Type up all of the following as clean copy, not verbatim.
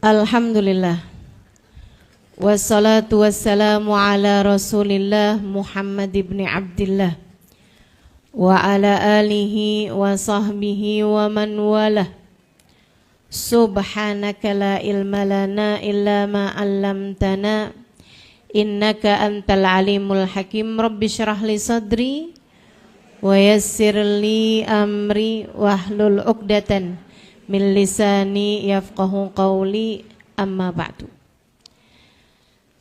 Alhamdulillah. Wassalatu wassalamu ala Rasulillah Muhammad ibn Abdillah wa ala alihi wa sahbihi wa man walah. Subhanaka la ilma lana illa ma 'allamtana innaka antal alimul hakim. Rabbi syrah li sadri wa yassir li amri wahlul 'uqdatan min lisani yafqahu qawli, amma ba'du.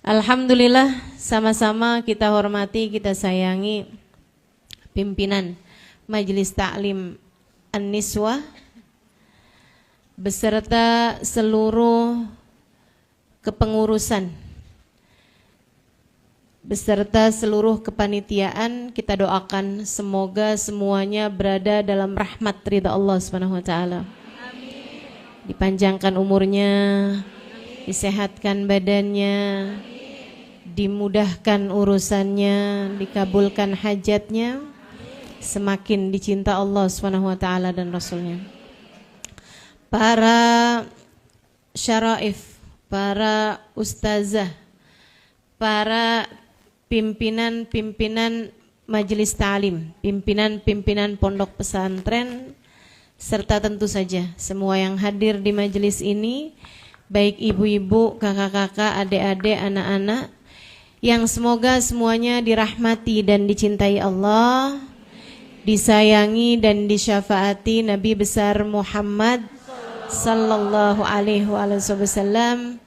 Alhamdulillah, sama-sama kita hormati, kita sayangi pimpinan Majelis Ta'lim An-Niswah beserta seluruh kepengurusan beserta seluruh kepanitiaan. Kita doakan semoga semuanya berada dalam rahmat ridha Allah Subhanahu wa taala. Dipanjangkan umurnya, disehatkan badannya, dimudahkan urusannya, dikabulkan hajatnya, semakin dicinta Allah Subhanahu wa taala dan Rasulnya. Para syaraif, para ustazah, para pimpinan-pimpinan majelis ta'lim, pimpinan-pimpinan pondok pesantren, serta tentu saja semua yang hadir di majelis ini, baik ibu-ibu, kakak-kakak, adik-adik, anak-anak, yang semoga semuanya dirahmati dan dicintai Allah, disayangi dan disyafaati Nabi besar Muhammad sallallahu alaihi wasallam,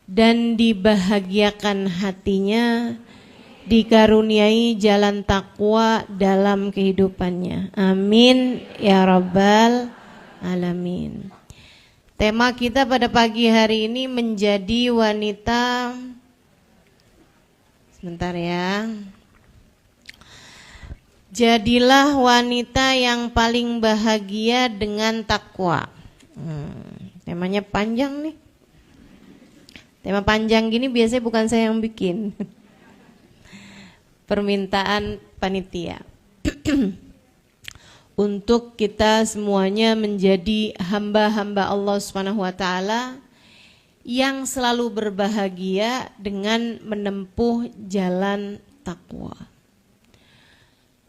dan dibahagiakan hatinya, dikaruniai jalan takwa dalam kehidupannya. Amin ya rabbal alamin. Tema kita pada pagi hari ini menjadi wanita, sebentar ya, jadilah wanita yang paling bahagia dengan takwa. Temanya panjang nih. Tema panjang gini biasanya bukan saya yang bikin. Permintaan panitia untuk kita semuanya menjadi hamba-hamba Allah Subhanahu wa taala yang selalu berbahagia dengan menempuh jalan takwa.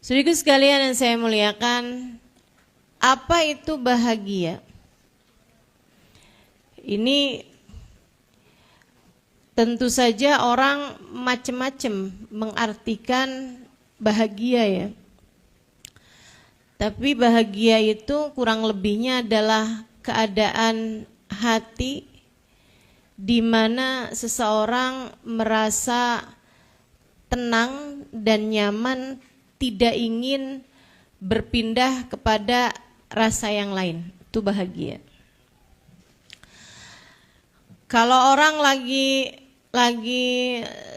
Saudaraku sekalian yang saya muliakan, apa itu bahagia? Ini tentu saja orang macam-macam mengartikan bahagia ya. Tapi bahagia itu kurang lebihnya adalah keadaan hati di mana seseorang merasa tenang dan nyaman, tidak ingin berpindah kepada rasa yang lain. Itu bahagia. Kalau orang lagi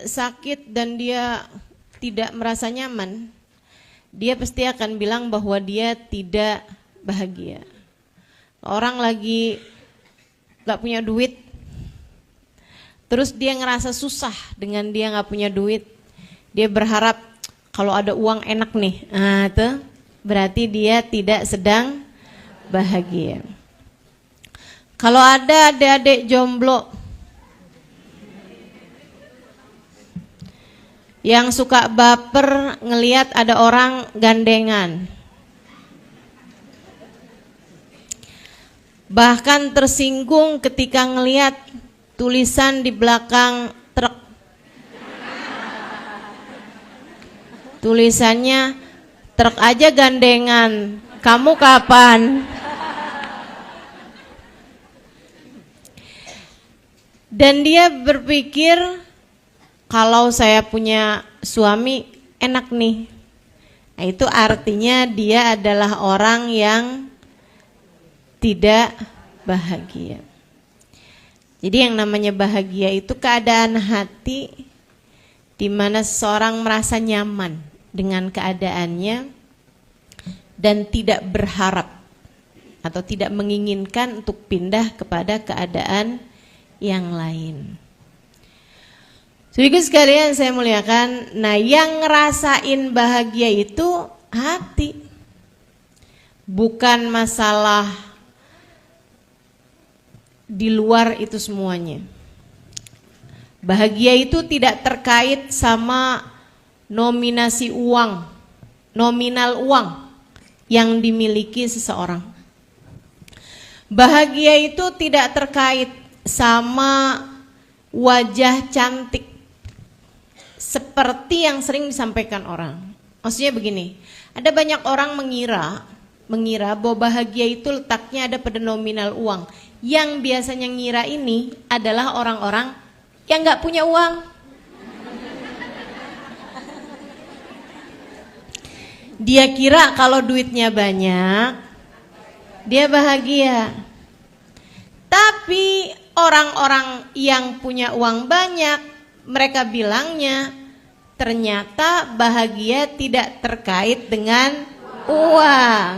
sakit dan dia tidak merasa nyaman, dia pasti akan bilang bahwa dia tidak bahagia. Orang lagi gak punya duit, terus dia ngerasa susah dengan dia gak punya duit, dia berharap kalau ada uang enak nih, itu berarti dia tidak sedang bahagia. Kalau ada adik-adik jomblo yang suka baper ngelihat ada orang gandengan, bahkan tersinggung ketika ngelihat tulisan di belakang truk, tulisannya truk aja gandengan, kamu kapan? Dan dia berpikir, kalau saya punya suami enak nih. Nah, itu artinya dia adalah orang yang tidak bahagia. Jadi yang namanya bahagia itu keadaan hati di mana seseorang merasa nyaman dengan keadaannya dan tidak berharap atau tidak menginginkan untuk pindah kepada keadaan yang lain. Saudaraku sekalian saya muliakan, nah yang ngerasain bahagia itu hati. Bukan masalah di luar itu semuanya. Bahagia itu tidak terkait sama nominasi uang, nominal uang yang dimiliki seseorang. Bahagia itu tidak terkait sama wajah cantik seperti yang sering disampaikan orang. Maksudnya begini, ada banyak orang mengira bahwa bahagia itu letaknya ada pada nominal uang. Yang biasanya ngira ini adalah orang-orang yang nggak punya uang. Dia kira kalau duitnya banyak, dia bahagia. Tapi orang-orang yang punya uang banyak, mereka bilangnya ternyata bahagia tidak terkait dengan uang.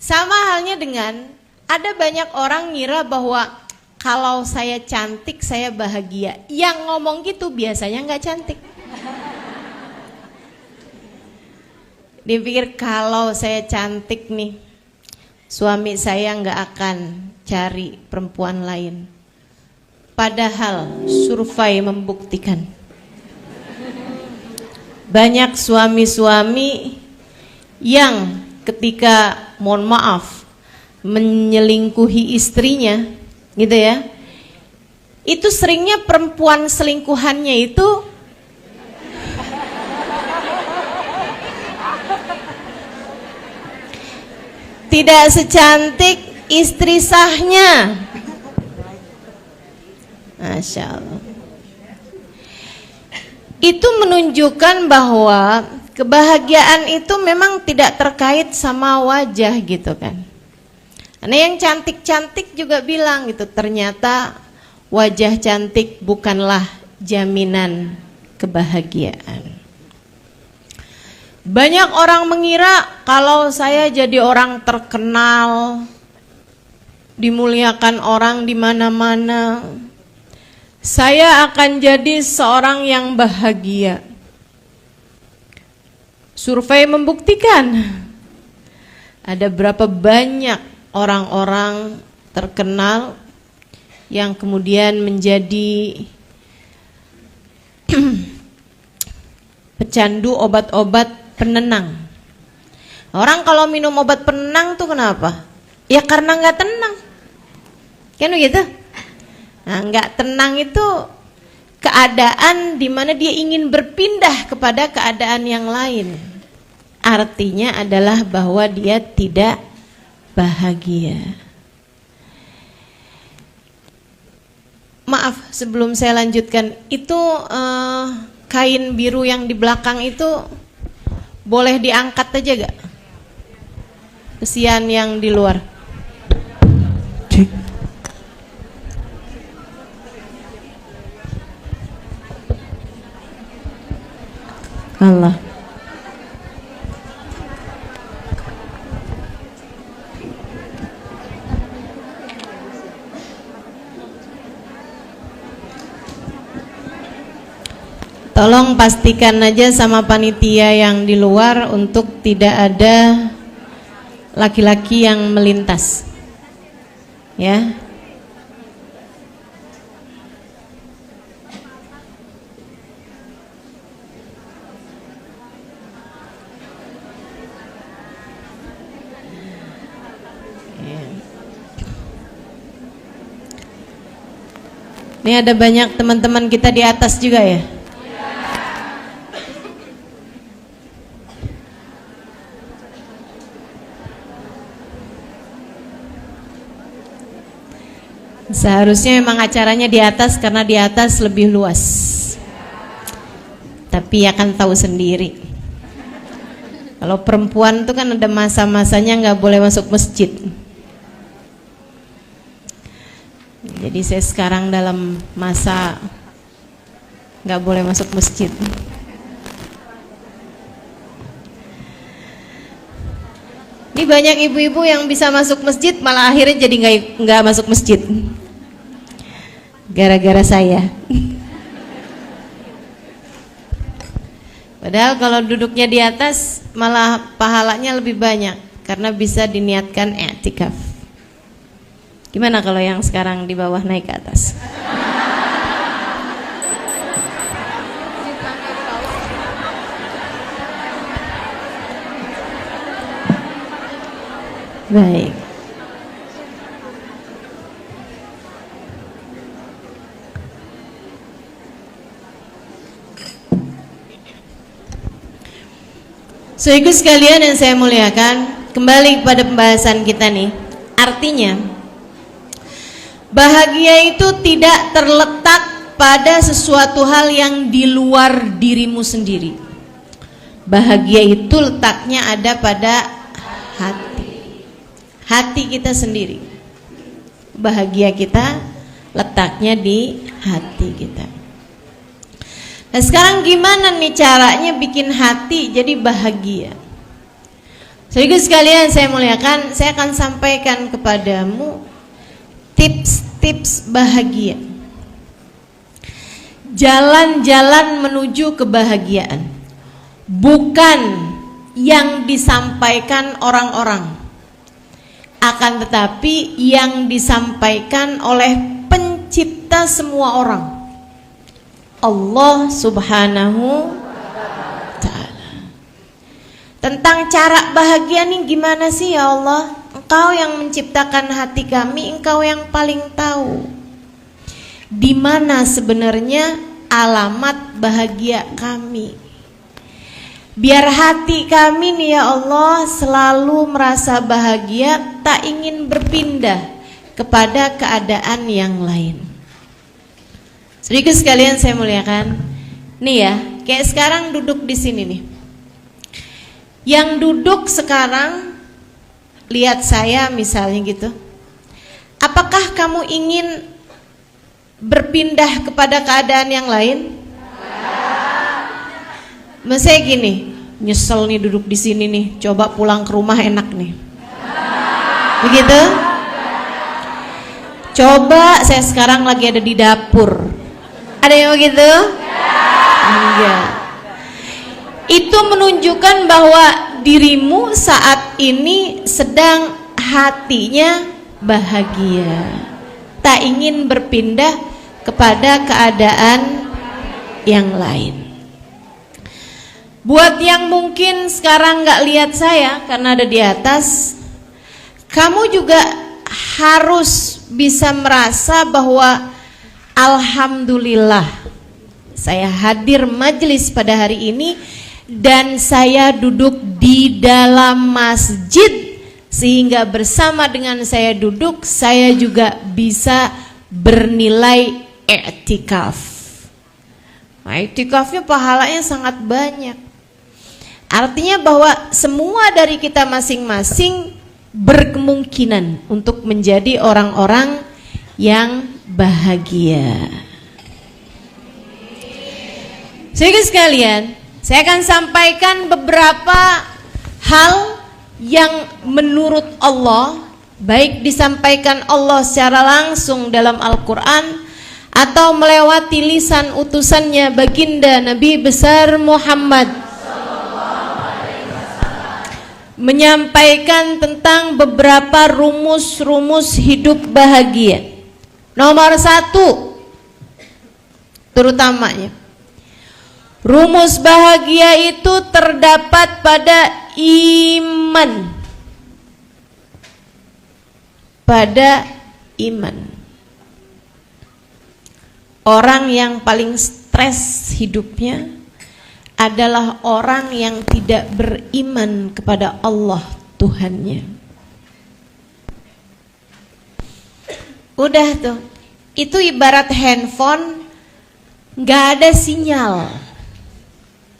Sama halnya dengan ada banyak orang ngira bahwa kalau saya cantik saya bahagia. Yang ngomong gitu biasanya nggak cantik. Dia pikir kalau saya cantik nih, suami saya nggak akan cari perempuan lain. Padahal survei membuktikan banyak suami-suami yang ketika mohon maaf menyelingkuhi istrinya gitu ya, itu seringnya perempuan selingkuhannya itu tidak secantik istri sahnya. Masya Allah. Itu menunjukkan bahwa kebahagiaan itu memang tidak terkait sama wajah gitu kan. Karena yang cantik-cantik juga bilang gitu, ternyata wajah cantik bukanlah jaminan kebahagiaan. Banyak orang mengira kalau saya jadi orang terkenal, dimuliakan orang di mana-mana, saya akan jadi seorang yang bahagia. Survei membuktikan ada berapa banyak orang-orang terkenal yang kemudian menjadi pecandu obat-obat penenang. Orang kalau minum obat penenang tuh kenapa? Ya karena nggak tenang, kan begitu? Nah, nggak tenang itu keadaan di mana dia ingin berpindah kepada keadaan yang lain. Artinya adalah bahwa dia tidak bahagia. Maaf, sebelum saya lanjutkan, itu kain biru yang di belakang itu boleh diangkat aja gak? Kesian yang di luar. Allah. Tolong pastikan aja sama panitia yang di luar untuk tidak ada laki-laki yang melintas. Ya. Ini ada banyak teman-teman kita di atas juga ya. Seharusnya memang acaranya di atas karena di atas lebih luas. Tapi akan tahu sendiri. Kalau perempuan itu kan ada masa-masanya nggak boleh masuk masjid. Jadi saya sekarang dalam masa nggak boleh masuk masjid. Ini banyak ibu-ibu yang bisa masuk masjid malah akhirnya jadi nggak masuk masjid. Gara-gara saya. Padahal kalau duduknya di atas malah pahalanya lebih banyak karena bisa diniatkan i'tikaf. Gimana kalau yang sekarang di bawah naik ke atas? Baik. Saudaraku sekalian yang saya muliakan, kembali kepada pembahasan kita nih. Artinya, bahagia itu tidak terletak pada sesuatu hal yang di luar dirimu sendiri. Bahagia itu letaknya ada pada hati kita sendiri. Bahagia kita letaknya di hati kita. Nah sekarang gimana nih caranya bikin hati jadi bahagia? Saudaraku sekalian saya muliakan, saya akan sampaikan kepadamu tips-tips bahagia. Jalan-jalan menuju kebahagiaan, bukan yang disampaikan orang-orang, akan tetapi yang disampaikan oleh pencipta semua orang, Allah Subhanahu Ta'ala. Tentang cara bahagia nih gimana sih ya Allah? Engkau yang menciptakan hati kami, Engkau yang paling tahu di mana sebenarnya alamat bahagia kami. Biar hati kami nih ya Allah selalu merasa bahagia, tak ingin berpindah kepada keadaan yang lain. Saudaraku sekalian saya muliakan, nih ya, kayak sekarang duduk di sini nih. Yang duduk sekarang lihat saya misalnya gitu. Apakah kamu ingin berpindah kepada keadaan yang lain? Maksudnya gini, nyesel nih duduk di sini nih, coba pulang ke rumah enak nih. Begitu? Coba saya sekarang lagi ada di dapur. Ada yang begitu? Enggak. Itu menunjukkan bahwa dirimu saat ini sedang hatinya bahagia, tak ingin berpindah kepada keadaan yang lain. Buat yang mungkin sekarang gak lihat saya karena ada di atas, kamu juga harus bisa merasa bahwa alhamdulillah saya hadir majelis pada hari ini dan saya duduk di dalam masjid, sehingga bersama dengan saya duduk saya juga bisa bernilai i'tikaf. Nah, i'tikafnya pahalanya sangat banyak. Artinya bahwa semua dari kita masing-masing berkemungkinan untuk menjadi orang-orang yang bahagia. Saudara sekalian, saya akan sampaikan beberapa hal yang menurut Allah, baik disampaikan Allah secara langsung dalam Al-Quran atau melewati lisan utusannya baginda Nabi besar Muhammad, menyampaikan tentang beberapa rumus-rumus hidup bahagia. Nomor 1, terutamanya, rumus bahagia itu terdapat pada iman. Pada iman. Orang yang paling stres hidupnya adalah orang yang tidak beriman kepada Allah Tuhannya. Udah tuh, itu ibarat handphone gak ada sinyal.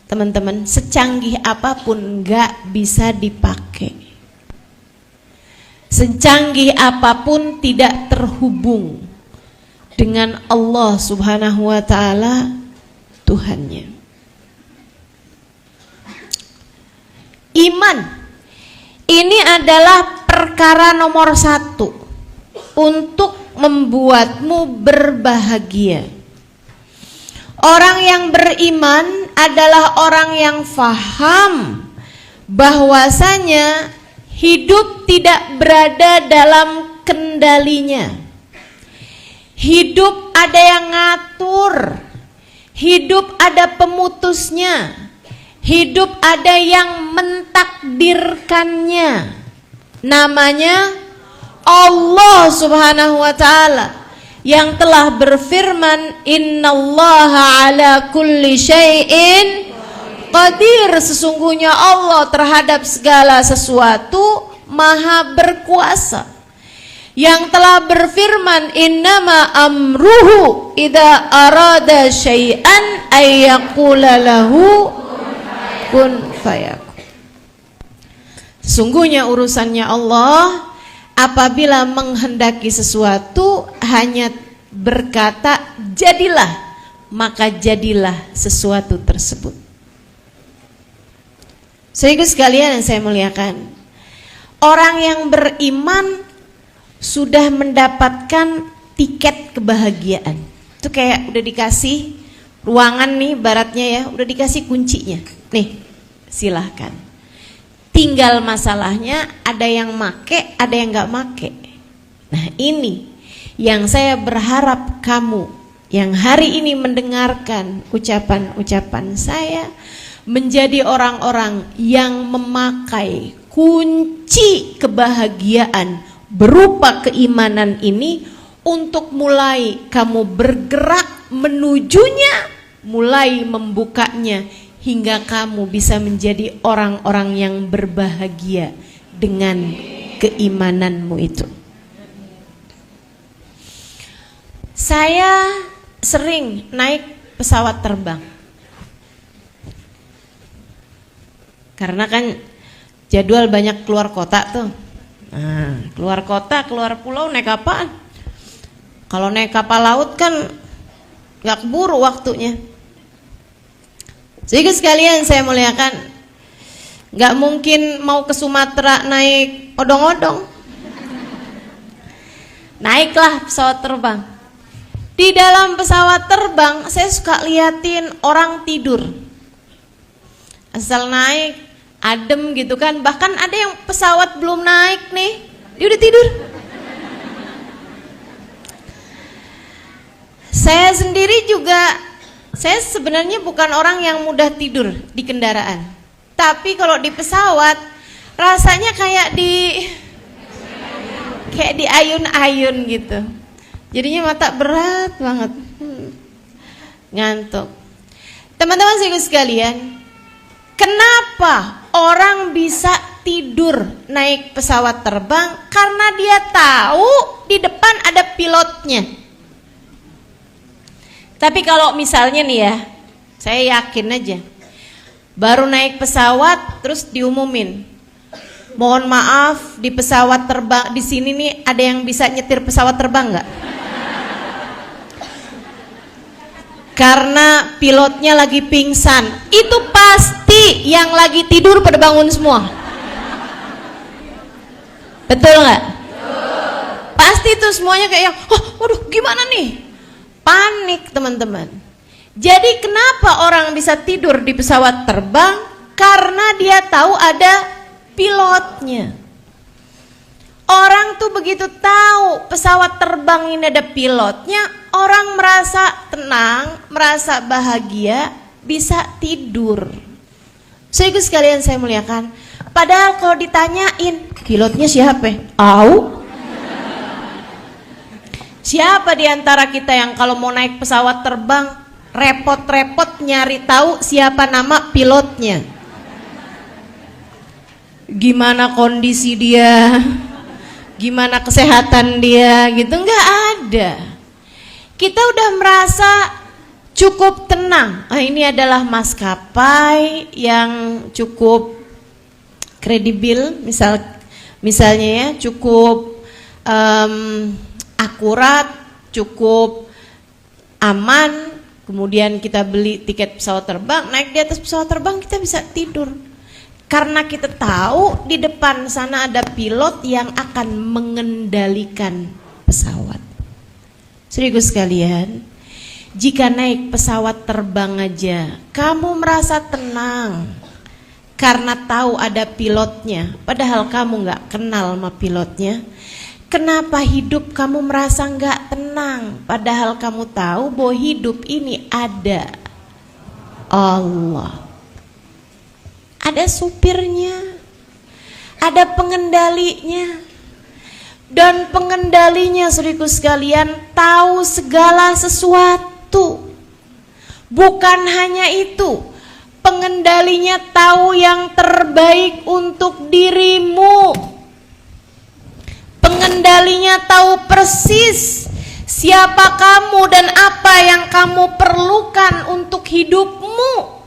Teman-teman, secanggih apapun gak bisa dipakai. Secanggih apapun tidak terhubung dengan Allah Subhanahu wa Ta'ala Tuhannya. Iman ini adalah perkara nomor 1 untuk membuatmu berbahagia. Orang yang beriman adalah orang yang faham bahwasanya hidup tidak berada dalam kendalinya. Hidup ada yang ngatur, hidup ada pemutusnya, hidup ada yang mentakdirkannya. Namanya Allah Subhanahu wa ta'ala, yang telah berfirman, innallaha ala kulli syai'in qadir. Sesungguhnya Allah terhadap segala sesuatu maha berkuasa. Yang telah berfirman, innama amruhu idza arada syai'an ayyaqula lahu kun fayakun. Sesungguhnya urusannya Allah, apabila menghendaki sesuatu hanya berkata jadilah, maka jadilah sesuatu tersebut. Saudara sekalian yang saya muliakan, orang yang beriman sudah mendapatkan tiket kebahagiaan. Itu kayak udah dikasih ruangan nih baratnya ya, udah dikasih kuncinya. Nih, silahkan. Tinggal masalahnya ada yang make, ada yang gak make. Nah ini yang saya berharap kamu yang hari ini mendengarkan ucapan-ucapan saya menjadi orang-orang yang memakai kunci kebahagiaan berupa keimanan ini untuk mulai kamu bergerak menujunya, mulai membukanya, hingga kamu bisa menjadi orang-orang yang berbahagia dengan keimananmu itu. Saya sering naik pesawat terbang karena kan jadwal banyak keluar kota tuh. Nah, keluar kota, keluar pulau naik apaan? Kalau naik kapal laut kan gak keburu waktunya. Jadi sekalian saya muliakan, gak mungkin mau ke Sumatera naik odong-odong. Naiklah pesawat terbang. Di dalam pesawat terbang saya suka liatin orang tidur. Asal naik adem gitu kan, bahkan ada yang pesawat belum naik nih, dia udah tidur. Saya sendiri juga, saya sebenarnya bukan orang yang mudah tidur di kendaraan, tapi kalau di pesawat rasanya kayak di ayun-ayun gitu, jadinya mata berat banget, ngantuk. Teman-teman sekalian, kenapa orang bisa tidur naik pesawat terbang? Karena dia tahu di depan ada pilotnya. Tapi kalau misalnya nih ya, saya yakin aja, baru naik pesawat terus diumumin, mohon maaf di pesawat terbang di sini nih ada yang bisa nyetir pesawat terbang nggak? Karena pilotnya lagi pingsan. Itu pasti yang lagi tidur pada bangun semua. Betul nggak? Pasti tuh semuanya kayak yang, oh, waduh, gimana nih? Panik teman-teman. Jadi kenapa orang bisa tidur di pesawat terbang? Karena dia tahu ada pilotnya. Orang tuh begitu tahu pesawat terbang ini ada pilotnya, orang merasa tenang, merasa bahagia, bisa tidur. Saudara sekalian saya muliakan, padahal kalau ditanyain pilotnya siapa? Tahu? Siapa di antara kita yang kalau mau naik pesawat terbang repot-repot nyari tahu siapa nama pilotnya? Gimana kondisi dia? Gimana kesehatan dia gitu, nggak ada. Kita udah merasa cukup tenang. Ini adalah maskapai yang cukup kredibel, misalnya ya, cukup akurat, cukup aman. Kemudian kita beli tiket pesawat terbang, naik di atas pesawat terbang kita bisa tidur. Karena kita tahu di depan sana ada pilot yang akan mengendalikan pesawat. Saudaraku sekalian, jika naik pesawat terbang aja kamu merasa tenang karena tahu ada pilotnya, padahal kamu nggak kenal sama pilotnya, Kenapa hidup kamu merasa nggak tenang? Padahal kamu tahu bahwa hidup ini ada Allah. Ada supirnya, ada pengendalinya. Dan pengendalinya, saudaraku sekalian, tahu segala sesuatu. Bukan hanya itu, pengendalinya tahu yang terbaik untuk dirimu. Pengendalinya tahu persis siapa kamu dan apa yang kamu perlukan untuk hidupmu.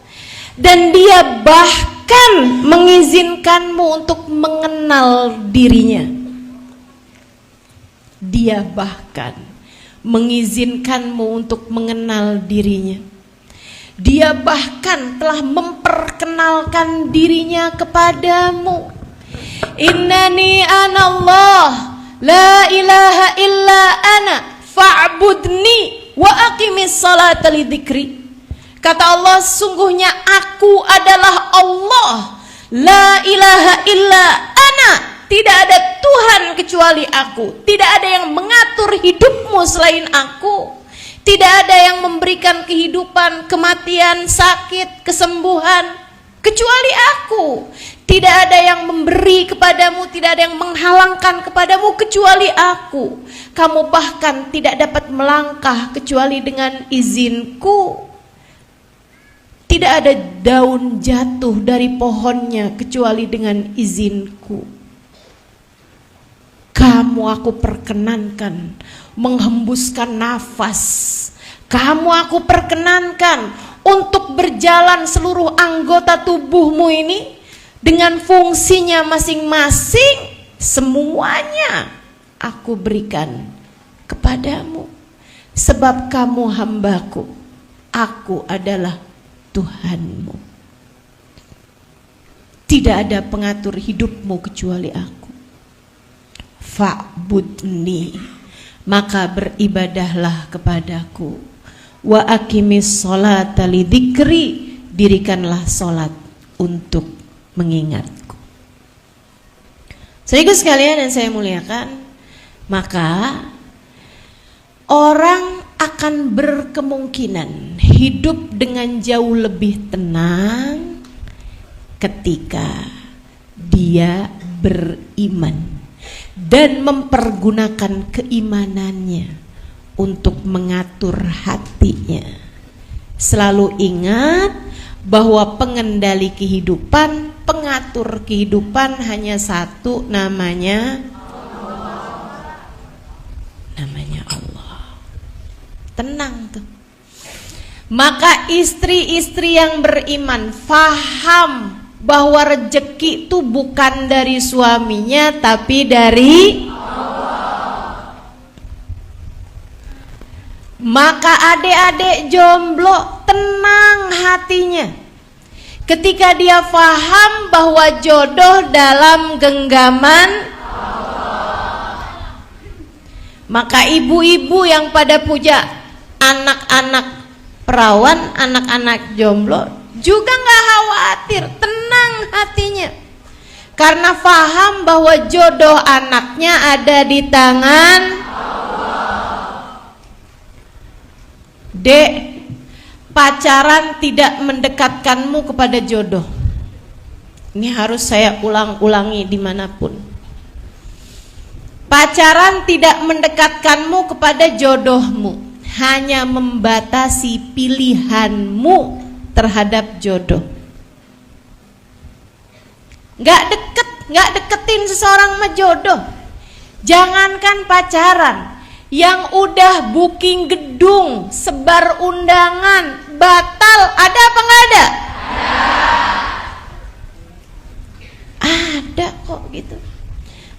Dan dia bahkan mengizinkanmu untuk mengenal dirinya. Dia bahkan mengizinkanmu untuk mengenal dirinya. Dia bahkan telah memperkenalkan dirinya kepadamu. Innani anallah, la ilaha illa ana, fa'budni wa aqimis salata lidzikri. Kata Allah, sungguhnya aku adalah Allah, la ilaha illa ana. Tidak ada Tuhan kecuali aku. Tidak ada yang mengatur hidupmu selain aku. Tidak ada yang memberikan kehidupan, kematian, sakit, kesembuhan kecuali aku. Tidak ada yang memberi kepadamu, tidak ada yang menghalangkan kepadamu kecuali aku. Kamu bahkan tidak dapat melangkah kecuali dengan izinku. Tidak ada daun jatuh dari pohonnya kecuali dengan izinku. Kamu aku perkenankan menghembuskan nafas. Kamu aku perkenankan untuk berjalan seluruh anggota tubuhmu ini dengan fungsinya masing-masing. Semuanya aku berikan kepadamu. Sebab kamu hambaku, aku adalah Tuhanmu. Tidak ada pengatur hidupmu kecuali aku. Fa'budni, maka beribadahlah kepadaku. Wa aqimis sholata lidzikri, dirikanlah sholat untuk mengingatku. Saudaraku sekalian yang saya muliakan, maka orang akan berkemungkinan hidup dengan jauh lebih tenang ketika dia beriman dan mempergunakan keimanannya untuk mengatur hatinya. Selalu ingat bahwa pengendali kehidupan, pengatur kehidupan hanya satu, namanya Allah. Tenang tuh. Maka istri-istri yang beriman faham bahwa rezeki itu bukan dari suaminya tapi dari Allah. Maka adik-adik jomblo tenang hatinya ketika dia faham bahwa jodoh dalam genggaman Allah. Maka ibu-ibu yang pada puja anak-anak perawan, anak-anak jomblo juga nggak khawatir, tenang hatinya karena faham bahwa jodoh anaknya ada di tangan Allah. Dek, pacaran tidak mendekatkanmu kepada jodoh. Ini harus saya ulang-ulangi dimanapun. Pacaran tidak mendekatkanmu kepada jodohmu, hanya membatasi pilihanmu terhadap jodoh. Nggak deketin seseorang sama jodoh. Jangankan pacaran, yang udah booking gedung, sebar undangan, batal, ada apa nggak ada? Ada kok gitu.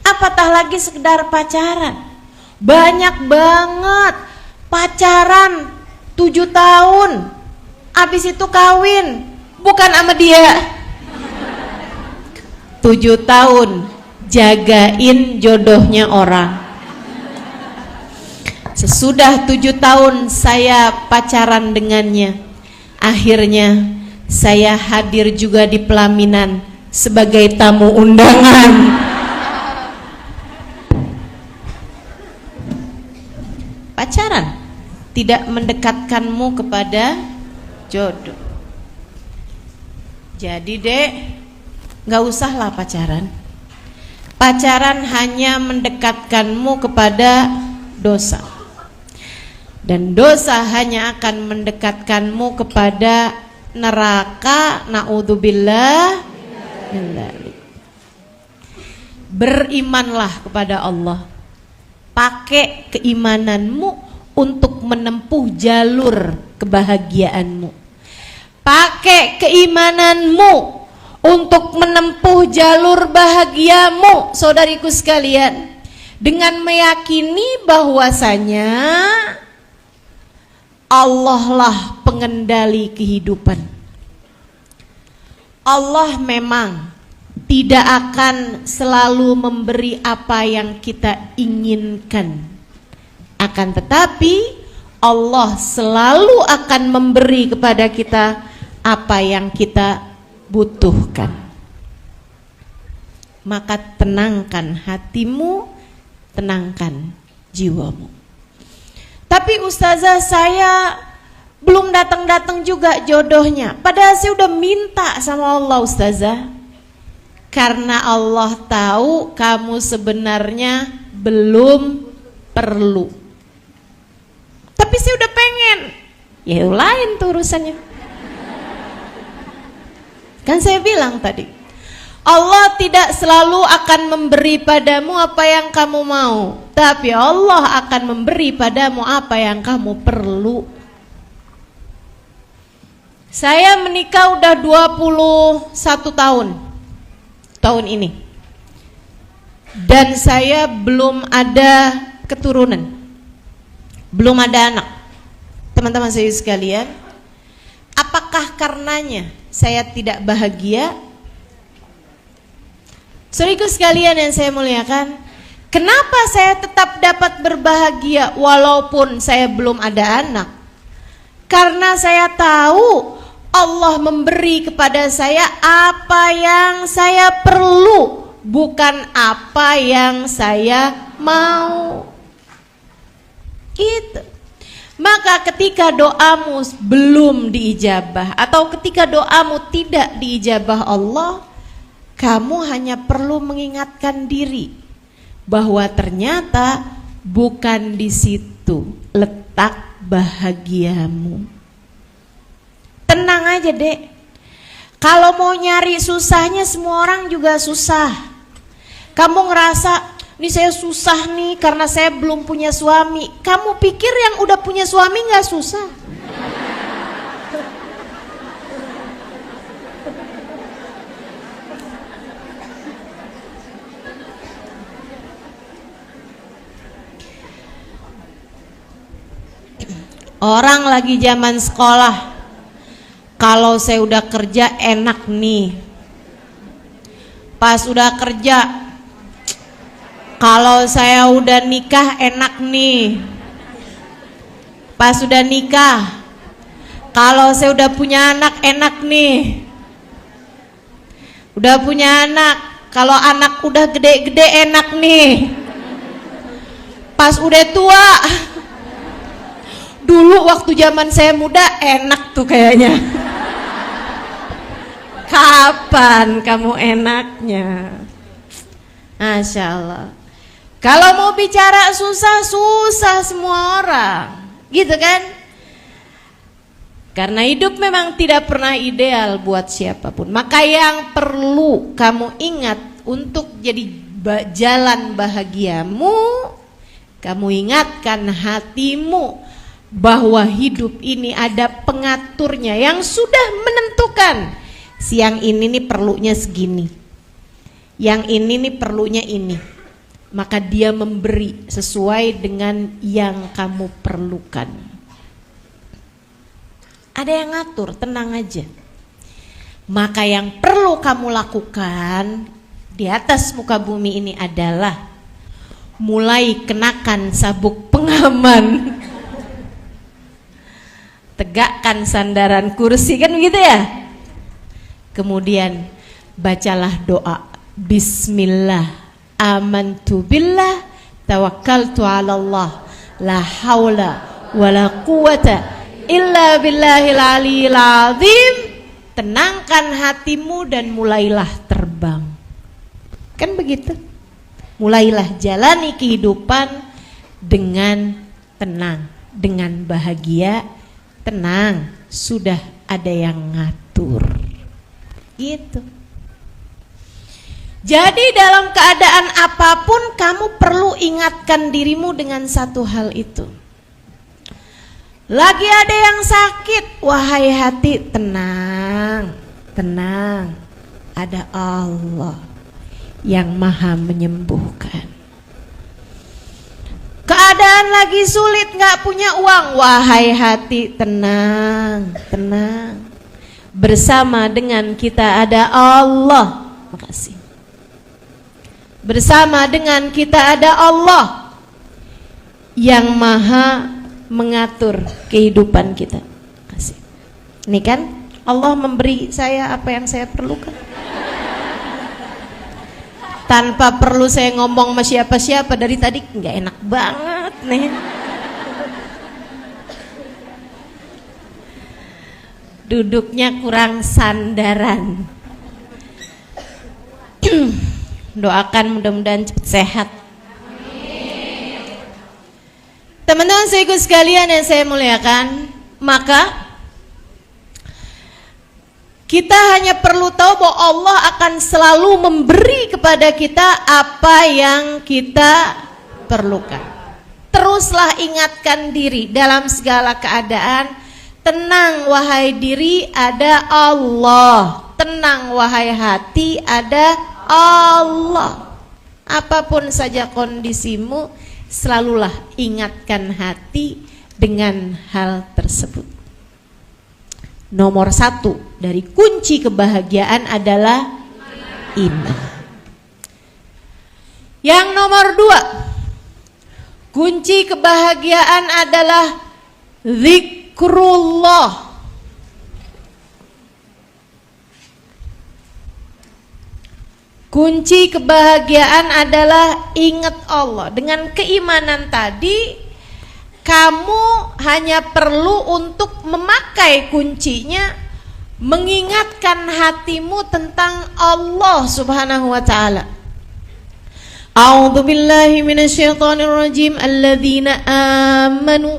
Apatah lagi sekedar pacaran. Banyak banget pacaran 7 tahun. Abis itu kawin, bukan sama dia. 7 tahun jagain jodohnya orang. Sesudah 7 tahun saya pacaran dengannya, akhirnya saya hadir juga di pelaminan sebagai tamu undangan. pacaran tidak mendekatkanmu kepada jodoh. Jadi dek, gak usahlah pacaran. Pacaran hanya mendekatkanmu kepada dosa, dan dosa hanya akan mendekatkanmu kepada neraka. Na'udzubillah. Berimanlah kepada Allah. Pakai keimananmu untuk menempuh jalur kebahagiaanmu. Pakai keimananmu untuk menempuh jalur bahagiamu, saudariku sekalian, dengan meyakini bahwasanya Allah lah pengendali kehidupan. Allah memang tidak akan selalu memberi apa yang kita inginkan. Akan tetapi Allah selalu akan memberi kepada kita apa yang kita butuhkan. Maka tenangkan hatimu, tenangkan jiwamu. Tapi ustazah, saya belum datang-datang juga jodohnya, padahal saya udah minta sama Allah ustazah. Karena Allah tahu kamu sebenarnya belum perlu. Tapi saya udah pengen. Ya lain tuh urusannya. Kan saya bilang tadi, Allah tidak selalu akan memberi padamu apa yang kamu mau, tapi Allah akan memberi padamu apa yang kamu perlu. Saya menikah udah 21 tahun ini, dan saya belum ada keturunan, belum ada anak. Teman-teman saya sekalian, apakah karenanya saya tidak bahagia? Saudaraku sekalian yang saya muliakan, kenapa saya tetap dapat berbahagia walaupun saya belum ada anak? Karena saya tahu Allah memberi kepada saya apa yang saya perlu, bukan apa yang saya mau. Gitu. Maka ketika doamu belum diijabah atau ketika doamu tidak diijabah Allah, kamu hanya perlu mengingatkan diri bahwa ternyata bukan di situ letak bahagiamu. Tenang aja dek, kalau mau nyari susahnya semua orang juga susah. Kamu ngerasa, ini saya susah nih karena saya belum punya suami. Kamu pikir yang udah punya suami gak susah? Orang lagi zaman sekolah, kalau saya udah kerja enak nih. Pas udah kerja, kalau saya udah nikah enak nih. Pas udah nikah, kalau saya udah punya anak enak nih. Udah punya anak, kalau anak udah gede-gede enak nih. Pas udah tua, dulu waktu zaman saya muda enak tuh kayaknya. Kapan kamu enaknya? Masya Allah. Kalau mau bicara susah, susah semua orang, gitu kan? Karena hidup memang tidak pernah ideal buat siapapun. Maka yang perlu kamu ingat untuk jadi jalan bahagiamu, kamu ingatkan hatimu bahwa hidup ini ada pengaturnya yang sudah menentukan. Siang ini nih perlunya segini, yang ini nih perlunya ini. Maka dia memberi sesuai dengan yang kamu perlukan. Ada yang ngatur, tenang aja. Maka yang perlu kamu lakukan di atas muka bumi ini adalah mulai kenakan sabuk pengaman, tegakkan sandaran kursi, kan begitu ya. Kemudian bacalah doa, Bismillah, amantu billah, tawakkaltu ala Allah, La haula wala quwata illa billahil aliyil azim. Tenangkan hatimu dan mulailah terbang. Kan begitu? Mulailah jalani kehidupan dengan tenang, dengan bahagia. Tenang, sudah ada yang ngatur. Gitu. Jadi dalam keadaan apapun kamu perlu ingatkan dirimu dengan satu hal itu. Lagi ada yang sakit, wahai hati, tenang, tenang. Ada Allah yang maha menyembuhkan. Keadaan lagi sulit, gak punya uang, wahai hati, tenang, tenang. Bersama dengan kita ada Allah. Makasih. Bersama dengan kita ada Allah yang maha mengatur kehidupan kita. Kasih. Ini kan Allah memberi saya apa yang saya perlukan. Tanpa perlu saya ngomong sama siapa-siapa dari tadi, nggak enak banget nih. Duduknya kurang sandaran. Doakan mudah-mudahan cepat sehat. Teman-teman saudaraku sekalian yang saya muliakan, maka kita hanya perlu tahu bahwa Allah akan selalu memberi kepada kita apa yang kita perlukan. Teruslah ingatkan diri dalam segala keadaan. Tenang wahai diri, ada Allah. Tenang wahai hati, ada Allah. Apapun saja kondisimu, selalulah ingatkan hati dengan hal tersebut. Nomor 1 dari kunci kebahagiaan adalah iman. Yang nomor 2, kunci kebahagiaan adalah zikrullah. Kunci kebahagiaan adalah ingat Allah. Dengan keimanan tadi, kamu hanya perlu untuk memakai kuncinya, mengingatkan hatimu tentang Allah Subhanahu wa taala. A'udzu billahi minasyaitonir rajim. Alladzina amanu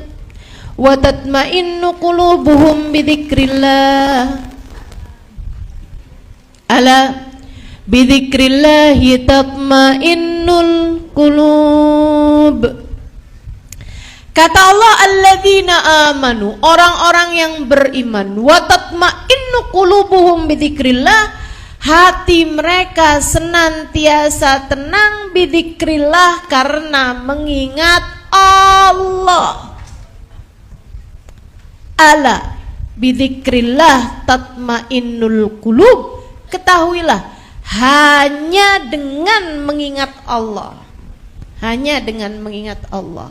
wa tatma'innu qulubuhum bidzikrillah. Ala bidzikrillahi tatma'innul qulub. Kata Allah, alladzina amanu, orang-orang yang beriman, wa tatma'innu qulubuhum bidzikrillah, hati mereka senantiasa tenang bidzikrillah karena mengingat Allah. Ala bidzikrillah tatma'innul qulub. Ketahuilah, hanya dengan mengingat Allah, hanya dengan mengingat Allah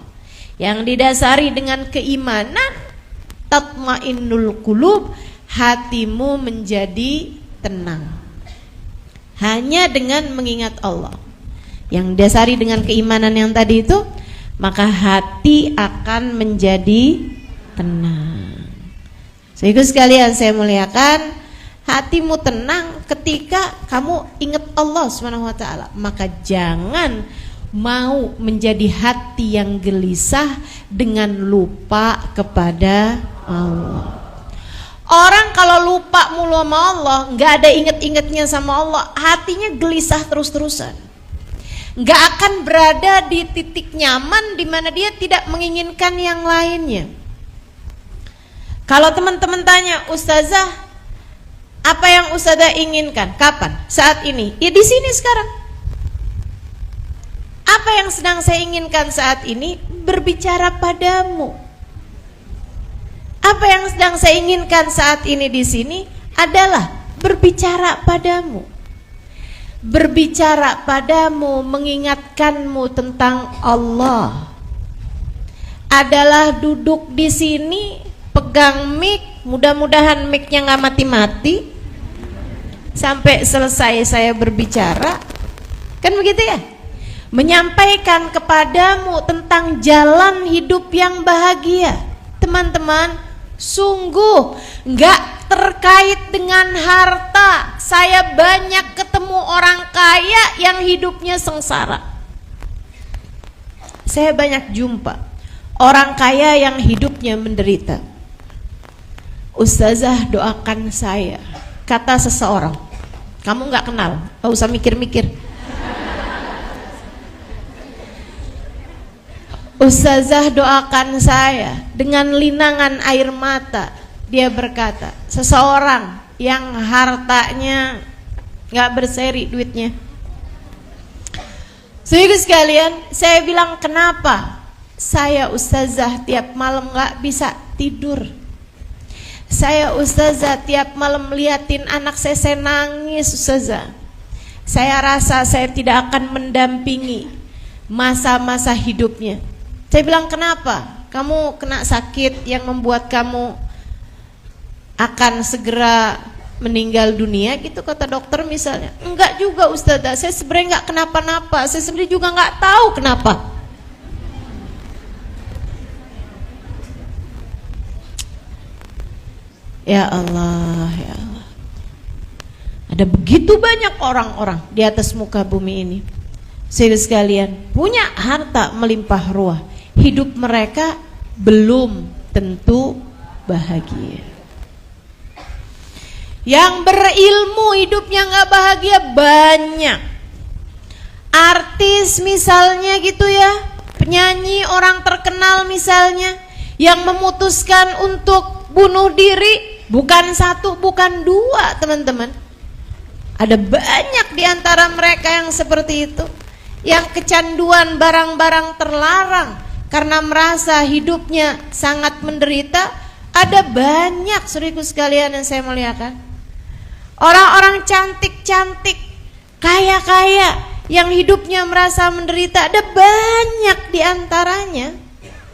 yang didasari dengan keimanan, tatmainnul qulub, hatimu menjadi tenang. Hanya dengan mengingat Allah yang didasari dengan keimanan yang tadi itu, maka hati akan menjadi tenang. Saudaraku sekalian saya muliakan, hatimu tenang ketika kamu ingat Allah Subhanahu wa taala. Maka jangan mau menjadi hati yang gelisah dengan lupa kepada Allah. Orang kalau lupa mulu sama Allah, nggak ada inget-ingetnya sama Allah, hatinya gelisah terus-terusan. Nggak akan berada di titik nyaman di mana dia tidak menginginkan yang lainnya. Kalau teman-teman tanya, Ustazah, apa yang Ustazah inginkan? Kapan? Saat ini? Ya di sini sekarang. Apa yang sedang saya inginkan saat ini? Berbicara padamu. Apa yang sedang saya inginkan saat ini di sini adalah berbicara padamu. Berbicara padamu, mengingatkanmu tentang Allah. Adalah duduk di sini, pegang mic, mudah-mudahan mic-nya nggak mati-mati sampai selesai saya berbicara. Kan begitu ya? menyampaikan kepadamu tentang jalan hidup yang bahagia. Teman-teman, sungguh nggak terkait dengan harta. Saya banyak ketemu orang kaya yang hidupnya sengsara. Saya banyak jumpa orang kaya yang hidupnya menderita. Ustazah, doakan saya, kata seseorang. Kamu nggak kenal, nggak usah mikir-mikir. Ustazah, doakan saya. Dengan linangan air mata dia berkata, seseorang yang hartanya nggak berseri duitnya. Saudara sekalian, saya bilang, kenapa? Saya ustazah tiap malam nggak bisa tidur. Saya ustazah tiap malam liatin anak saya nangis ustazah. Saya rasa saya tidak akan mendampingi masa-masa hidupnya. Saya bilang, kenapa? Kamu kena sakit yang membuat kamu akan segera meninggal dunia gitu, kata dokter misalnya. Enggak juga ustazah, saya sebenarnya enggak kenapa-napa. Saya sendiri juga enggak tahu kenapa. Ya Allah, ya Allah. Ada begitu banyak orang-orang di atas muka bumi ini, saudara sekalian, punya harta melimpah ruah, hidup mereka belum tentu bahagia. Yang berilmu hidupnya nggak bahagia banyak. Artis misalnya gitu ya, penyanyi, orang terkenal misalnya, yang memutuskan untuk bunuh diri. Bukan satu, bukan dua, teman-teman. Ada banyak di antara mereka yang seperti itu, yang kecanduan barang-barang terlarang karena merasa hidupnya sangat menderita. Ada banyak, saudaraku sekalian yang saya muliakan, orang-orang cantik-cantik, kaya-kaya, yang hidupnya merasa menderita. Ada banyak di antaranya.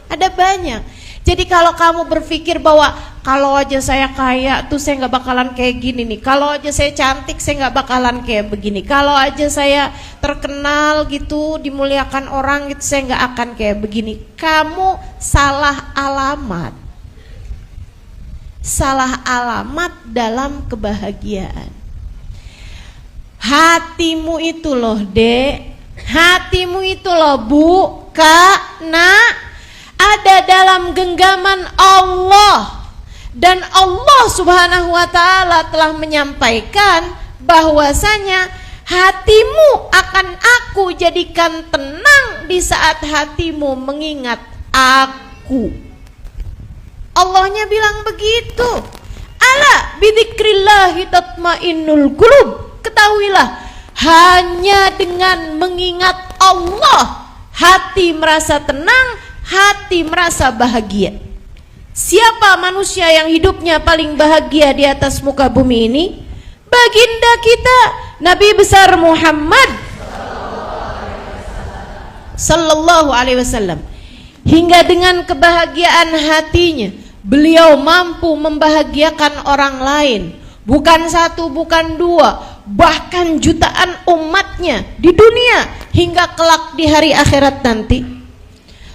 Ada banyak. Jadi kalau kamu berpikir bahwa kalau aja saya kaya tuh saya nggak bakalan kayak gini nih, kalau aja saya cantik saya nggak bakalan kayak begini, kalau aja saya terkenal gitu, dimuliakan orang gitu, saya nggak akan kayak begini. Kamu salah alamat. Salah alamat dalam kebahagiaan. Hatimu itu loh, Dek. Hatimu itu loh, Bu, Kak, Nak, ada dalam genggaman Allah. Dan Allah Subhanahu wa ta'ala telah menyampaikan bahwasanya hatimu akan aku jadikan tenang di saat hatimu mengingat aku. Allahnya bilang begitu. Ala bidzikrillahi tatmainnul qulub. Ketahuilah, hanya dengan mengingat Allah hati merasa tenang, hati merasa bahagia. Siapa manusia yang hidupnya paling bahagia di atas muka bumi ini? Baginda kita, Nabi besar Muhammad sallallahu alaihi wasallam. Hingga dengan kebahagiaan hatinya, beliau mampu membahagiakan orang lain. Bukan satu, bukan dua, bahkan jutaan umatnya di dunia hingga kelak di hari akhirat nanti.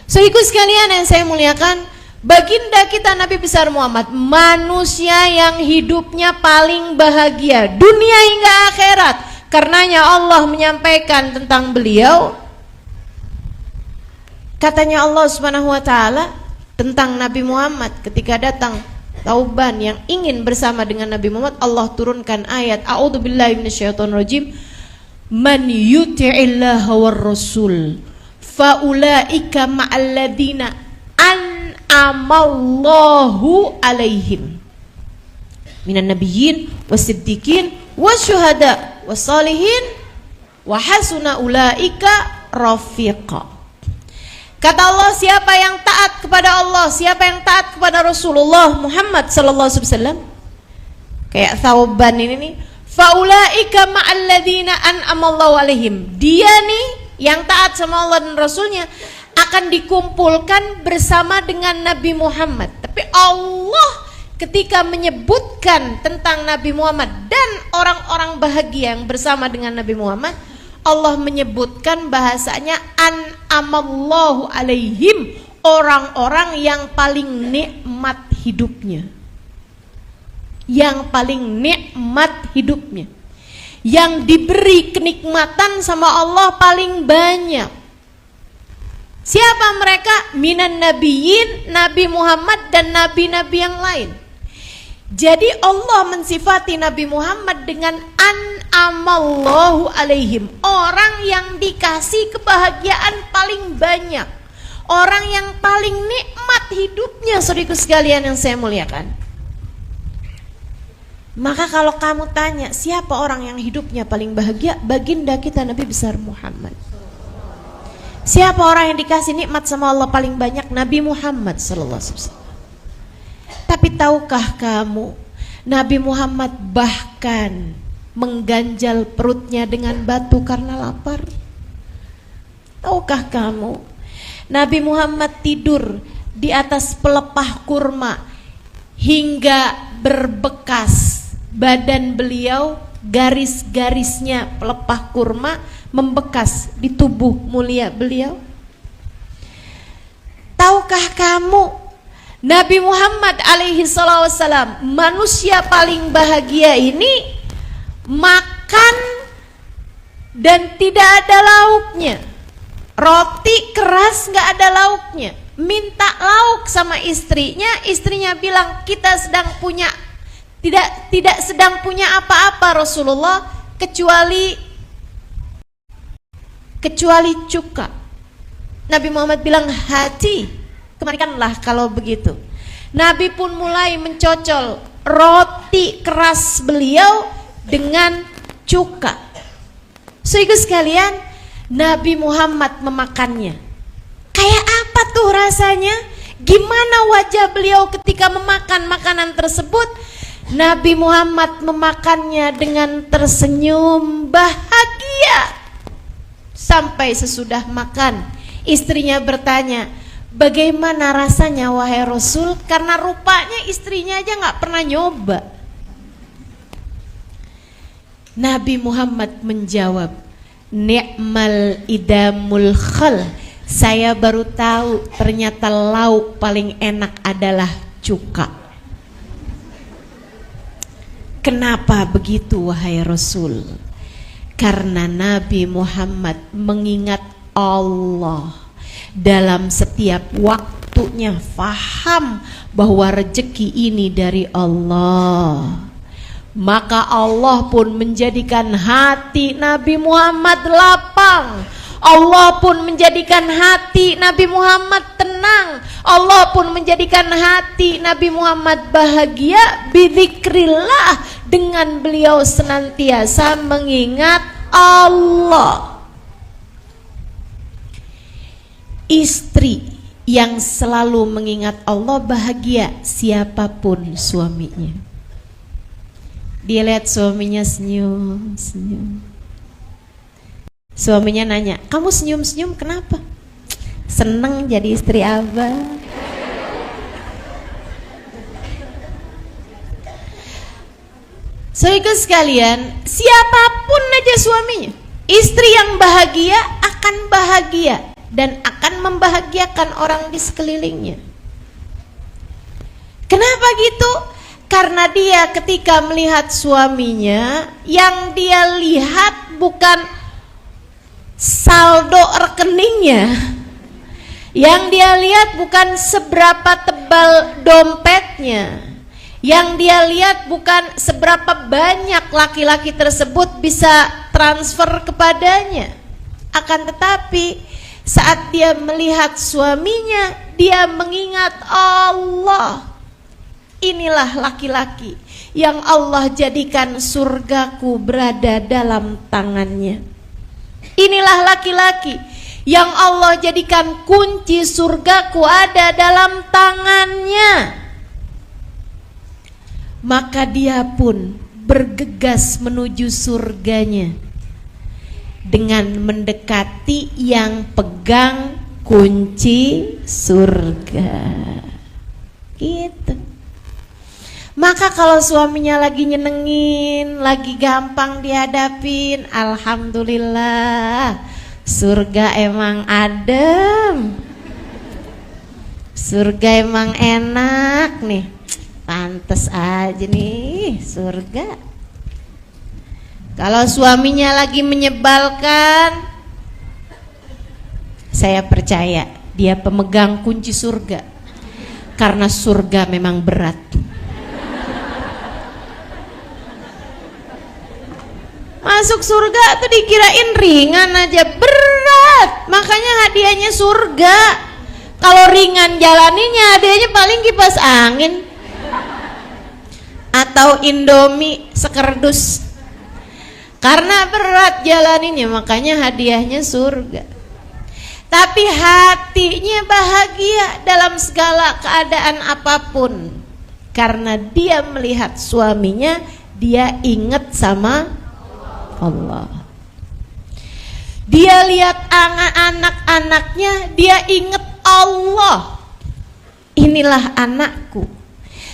Saudaraku sekalian yang saya muliakan, baginda kita Nabi besar Muhammad, manusia yang hidupnya paling bahagia dunia hingga akhirat. Karenanya Allah menyampaikan tentang beliau. Katanya Allah Subhanahu wa ta'ala tentang Nabi Muhammad, ketika datang Tauban yang ingin bersama dengan Nabi Muhammad, Allah turunkan ayat A'udzubillahi minasyaitonirrajim, man yuti'illaha war rasul faulaika ma'alladina an'amallahu alaihim minan nabiyyin wasiddiqin wasyuhada wassalihin wa hasuna ulaika rafiqa. Kata Allah, siapa yang taat kepada Allah, siapa yang taat kepada Rasulullah Muhammad sallallahu alaihi wasallam, kayak Thauban ini nih, faulaika ma'alladzina an'amallahu alaihim, dia nih yang taat sama Allah dan Rasulnya akan dikumpulkan bersama dengan Nabi Muhammad. Tapi Allah ketika menyebutkan tentang Nabi Muhammad dan orang-orang bahagia yang bersama dengan Nabi Muhammad, Allah menyebutkan bahasanya an'amallahu alaihim, orang-orang yang paling nikmat hidupnya. Yang paling nikmat hidupnya. Yang diberi kenikmatan sama Allah paling banyak. Siapa mereka? Minan nabiyyin, Nabi Muhammad dan nabi-nabi yang lain. Jadi Allah mensifati Nabi Muhammad dengan an'amallahu alaihim, orang yang dikasih kebahagiaan paling banyak, orang yang paling nikmat hidupnya, saudaraku sekalian yang saya muliakan. Maka kalau kamu tanya siapa orang yang hidupnya paling bahagia, baginda kita Nabi besar Muhammad. Siapa orang yang dikasih nikmat sama Allah paling banyak? Nabi Muhammad sallallahu alaihi wasallam. Tapi tahukah kamu, Nabi Muhammad bahkan mengganjal perutnya dengan batu karena lapar? Tahukah kamu, Nabi Muhammad tidur di atas pelepah kurma hingga berbekas badan beliau, garis-garisnya pelepah kurma membekas di tubuh mulia beliau? Tahukah kamu, Nabi Muhammad alaihi salam, manusia paling bahagia ini makan dan tidak ada lauknya, roti keras nggak ada lauknya, minta lauk sama istrinya, istrinya bilang kita sedang punya tidak sedang punya apa-apa Rasulullah kecuali cuka. Nabi Muhammad bilang hati, kemarikanlah kalau begitu. Nabi pun mulai mencocol roti keras beliau dengan cuka. Saudara sekalian, Nabi Muhammad memakannya. Kayak apa tuh rasanya? Gimana wajah beliau ketika memakan makanan tersebut? Nabi Muhammad memakannya dengan tersenyum bahagia. Sampai sesudah makan, istrinya bertanya, bagaimana rasanya wahai Rasul? Karena rupanya istrinya aja gak pernah nyoba. Nabi Muhammad menjawab, ni'mal idamul khal. Saya baru tahu ternyata lauk paling enak adalah cuka. Kenapa begitu wahai Rasul? Karena Nabi Muhammad mengingat Allah dalam setiap waktunya, faham bahwa rezeki ini dari Allah. Maka Allah pun menjadikan hati Nabi Muhammad lapang. Allah pun menjadikan hati Nabi Muhammad tenang. Allah pun menjadikan hati Nabi Muhammad bahagia bidzikrillah, dengan beliau senantiasa mengingat Allah. Istri yang selalu mengingat Allah bahagia siapapun suaminya. Dia lihat suaminya senyum. Suaminya nanya, kamu senyum-senyum kenapa? Seneng jadi istri abang. Saudara sekalian, siapapun aja suaminya, istri yang bahagia akan bahagia dan akan membahagiakan orang di sekelilingnya. Kenapa gitu? Karena dia ketika melihat suaminya, yang dia lihat bukan saldo rekeningnya, yang dia lihat bukan seberapa tebal dompetnya, yang dia lihat bukan seberapa banyak laki-laki tersebut bisa transfer kepadanya. Akan tetapi saat dia melihat suaminya, dia mengingat Allah. Inilah laki-laki yang Allah jadikan surgaku berada dalam tangannya. Inilah laki-laki yang Allah jadikan kunci surgaku ada dalam tangannya. Maka dia pun bergegas menuju surganya dengan mendekati yang pegang kunci surga. Gitu. Maka kalau suaminya lagi nyenengin, lagi gampang dihadapin, alhamdulillah, surga emang adem, surga emang enak nih, pantes aja nih surga. Kalau suaminya lagi menyebalkan, saya percaya dia pemegang kunci surga, karena surga memang berat. Masuk surga tuh dikirain ringan aja, berat. Makanya hadiahnya surga. Kalau ringan jalaninya, hadiahnya paling kipas angin atau Indomie sekerdus. Karena berat jalaninya, makanya hadiahnya surga. Tapi hatinya bahagia dalam segala keadaan apapun, karena dia melihat suaminya, dia ingat sama Allah. Dia lihat anak-anaknya, dia ingat Allah. Inilah anakku.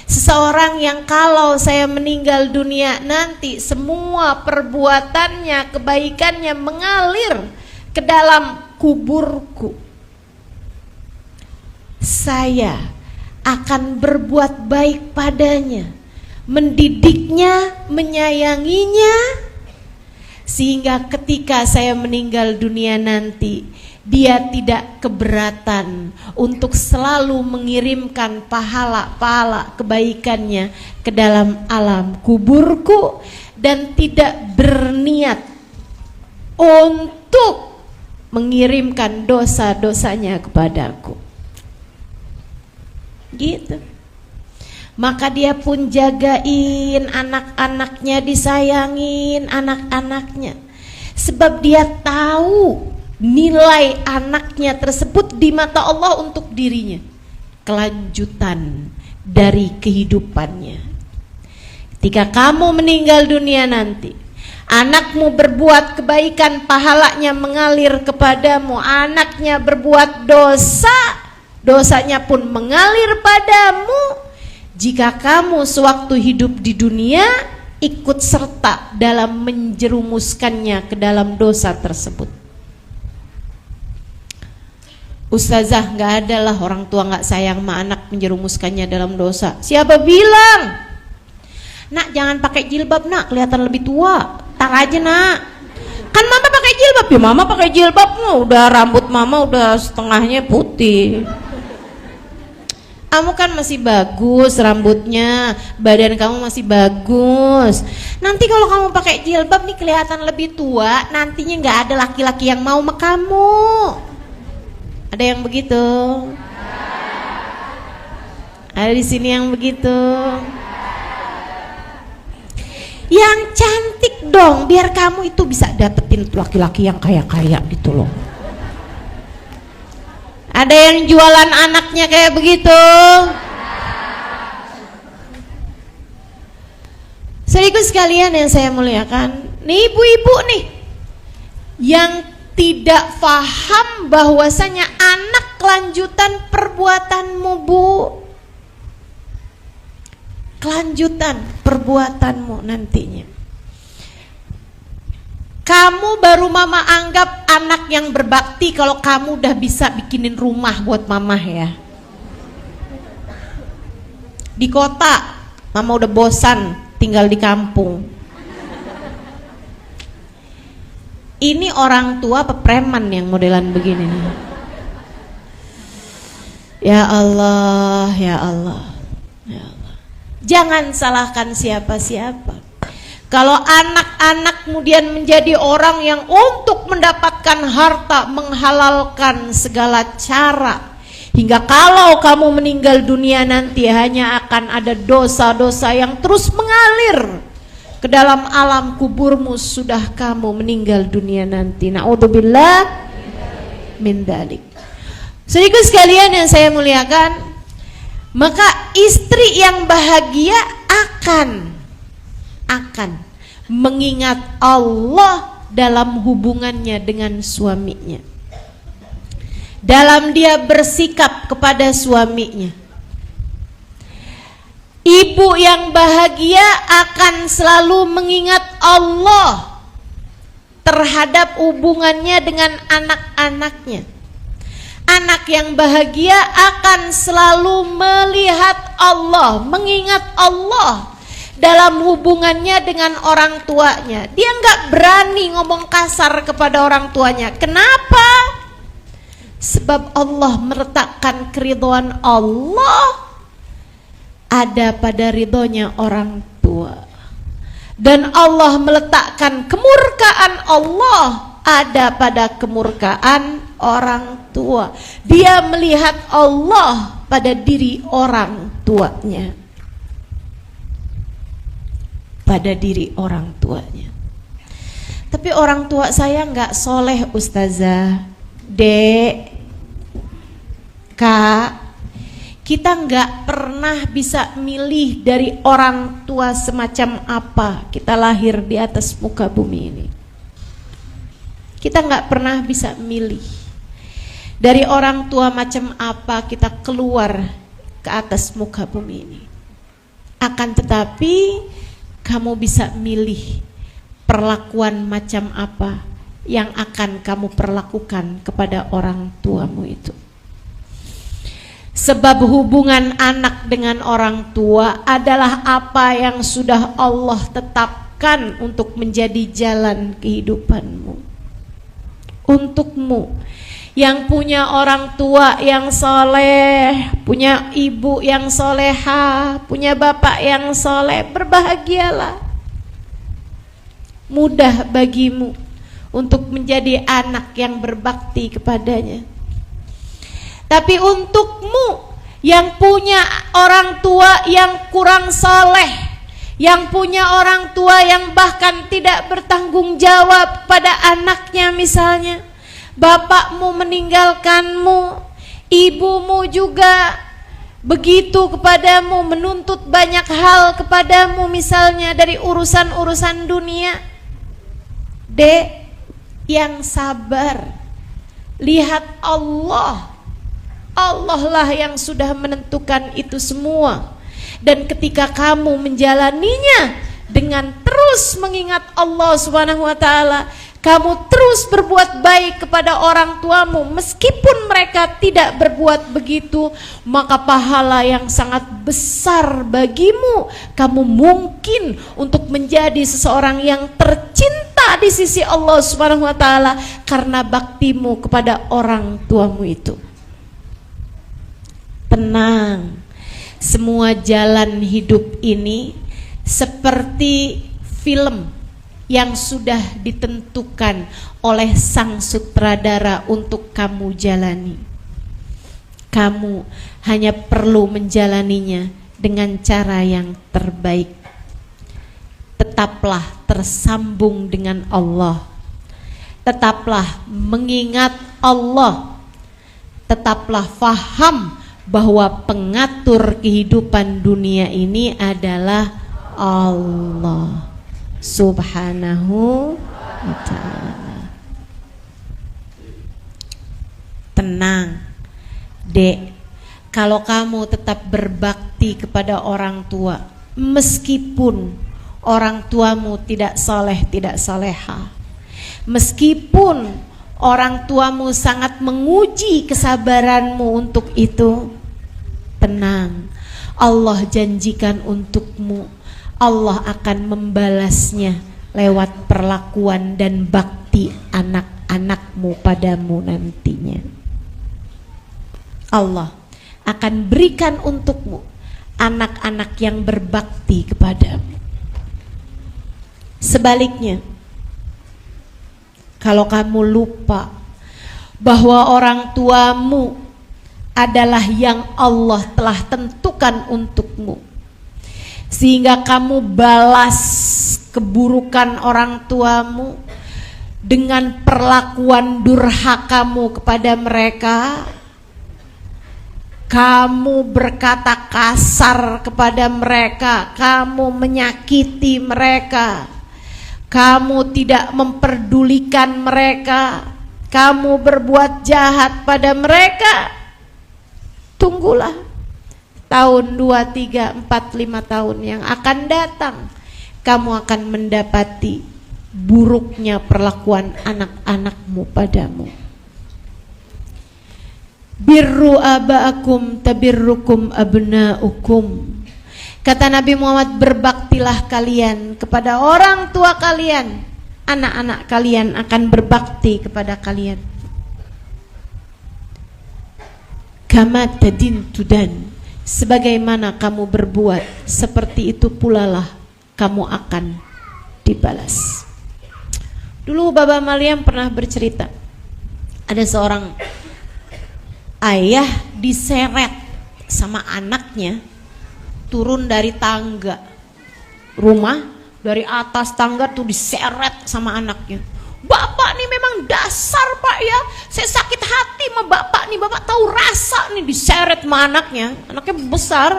Seseorang yang kalau saya meninggal dunia nanti, semua perbuatannya, kebaikannya mengalir ke dalam kuburku. Saya akan berbuat baik padanya, mendidiknya, menyayanginya, sehingga ketika saya meninggal dunia nanti, dia tidak keberatan untuk selalu mengirimkan pahala-pahala kebaikannya ke dalam alam kuburku, dan tidak berniat untuk mengirimkan dosa-dosanya kepadaku. Gitu. Maka dia pun jagain anak-anaknya, disayangin anak-anaknya, sebab dia tahu nilai anaknya tersebut di mata Allah untuk dirinya, kelanjutan dari kehidupannya. Ketika kamu meninggal dunia nanti, anakmu berbuat kebaikan, pahalanya mengalir kepadamu. Anaknya berbuat dosa, dosanya pun mengalir padamu. Jika kamu sewaktu hidup di dunia ikut serta dalam menjerumuskannya ke dalam dosa tersebut. Ustazah, nggak ada lah orang tua nggak sayang sama anak menjerumuskannya dalam dosa. Siapa bilang? Nak, jangan pakai jilbab nak, kelihatan lebih tua. Tar aja nak. Kan mama pakai jilbab, ya mama pakai jilbab, udah rambut mama udah setengahnya putih. Kamu kan masih bagus rambutnya, badan kamu masih bagus. Nanti kalau kamu pakai jilbab nih kelihatan lebih tua, nantinya nggak ada laki-laki yang mau sama kamu. Ada yang begitu? Ada di sini yang begitu? Yang cantik dong, biar kamu itu bisa dapetin laki-laki yang kaya-kaya gitu loh. Ada yang jualan anaknya kayak begitu? Saudaraku sekalian yang saya muliakan, nih ibu-ibu nih yang tidak paham bahwasanya anak kelanjutan perbuatanmu, Bu. Kelanjutan perbuatanmu nantinya. Kamu baru mama anggap anak yang berbakti kalau kamu udah bisa bikinin rumah buat mama ya. Di kota, mama udah bosan tinggal di kampung. Ini orang tua apa preman yang modelan begini nih? Ya Allah, ya Allah, ya Allah. Jangan salahkan siapa-siapa. Kalau anak-anak kemudian menjadi orang yang untuk mendapatkan harta menghalalkan segala cara, hingga kalau kamu meninggal dunia nanti hanya akan ada dosa-dosa yang terus mengalir ke dalam alam kuburmu sudah kamu meninggal dunia nanti. Na'udzubillah min dzalik. Saudaraku sekalian yang saya muliakan, maka istri yang bahagia akan mengingat Allah dalam hubungannya dengan suaminya, dalam dia bersikap kepada suaminya. Ibu yang bahagia akan selalu mengingat Allah terhadap hubungannya dengan anak-anaknya. Anak yang bahagia akan selalu melihat Allah, mengingat Allah dalam hubungannya dengan orang tuanya. Dia nggak berani ngomong kasar kepada orang tuanya. Kenapa? Sebab Allah meletakkan keridhaan Allah ada pada ridhonya orang tua, dan Allah meletakkan kemurkaan Allah ada pada kemurkaan orang tua. Dia melihat Allah pada diri orang tuanya, pada diri orang tuanya. Tapi orang tua saya nggak soleh, Ustazah, Dek, Kak. Kita nggak pernah bisa milih dari orang tua semacam apa kita lahir di atas muka bumi ini. Kita nggak pernah bisa milih dari orang tua macam apa kita keluar ke atas muka bumi ini. Akan tetapi kamu bisa milih perlakuan macam apa yang akan kamu perlakukan kepada orang tuamu itu. Sebab hubungan anak dengan orang tua adalah apa yang sudah Allah tetapkan untuk menjadi jalan kehidupanmu. Untukmu yang punya orang tua yang soleh, punya ibu yang soleha, punya bapak yang soleh, berbahagialah. Mudah bagimu untuk menjadi anak yang berbakti kepadanya. Tapi untukmu yang punya orang tua yang kurang soleh, yang punya orang tua yang bahkan tidak bertanggung jawab pada anaknya, misalnya bapakmu meninggalkanmu, ibumu juga begitu kepadamu, menuntut banyak hal kepadamu, misalnya dari urusan-urusan dunia. Dek, yang sabar, lihat Allah. Allah lah yang sudah menentukan itu semua. Dan ketika kamu menjalaninya dengan terus mengingat Allah Subhanahu wa taala, kamu terus berbuat baik kepada orang tuamu meskipun mereka tidak berbuat begitu, maka pahala yang sangat besar bagimu. Kamu mungkin untuk menjadi seseorang yang tercinta di sisi Allah Subhanahu wa taala karena baktimu kepada orang tuamu itu. Tenang, semua jalan hidup ini seperti film yang sudah ditentukan oleh sang sutradara untuk kamu jalani. Kamu hanya perlu menjalaninya dengan cara yang terbaik. Tetaplah tersambung dengan Allah. Tetaplah mengingat Allah. Tetaplah faham bahwa pengatur kehidupan dunia ini adalah Allah Subhanahu wa ta'ala. Tenang, Dek, kalau kamu tetap berbakti kepada orang tua meskipun orang tuamu tidak soleh, tidak soleha, meskipun orang tuamu sangat menguji kesabaranmu untuk itu, tenang, Allah janjikan untukmu, Allah akan membalasnya lewat perlakuan dan bakti anak-anakmu padamu nantinya. Allah akan berikan untukmu anak-anak yang berbakti kepadamu. Sebaliknya, kalau kamu lupa bahwa orang tuamu adalah yang Allah telah tentukan untukmu, sehingga kamu balas keburukan orang tuamu dengan perlakuan durhakamu kepada mereka, kamu berkata kasar kepada mereka, kamu menyakiti mereka, kamu tidak memperdulikan mereka, kamu berbuat jahat pada mereka, tunggulah, tahun, 2, 3, 4, 5 tahun yang akan datang, kamu akan mendapati buruknya perlakuan anak-anakmu padamu. Birru aba'akum tabirrukum abna'ukum. Kata Nabi Muhammad, berbaktilah kalian kepada orang tua kalian, anak-anak kalian akan berbakti kepada kalian. Kama tadin tudan, sebagaimana kamu berbuat, seperti itu pula lah kamu akan dibalas. Dulu Baba Maliam pernah bercerita, ada seorang ayah diseret sama anaknya turun dari tangga rumah, dari atas tangga tuh diseret sama anaknya. Bapak nih memang dasar Pak ya, saya sakit hati sama bapak nih, bapak tahu rasa nih, diseret sama anaknya. Anaknya besar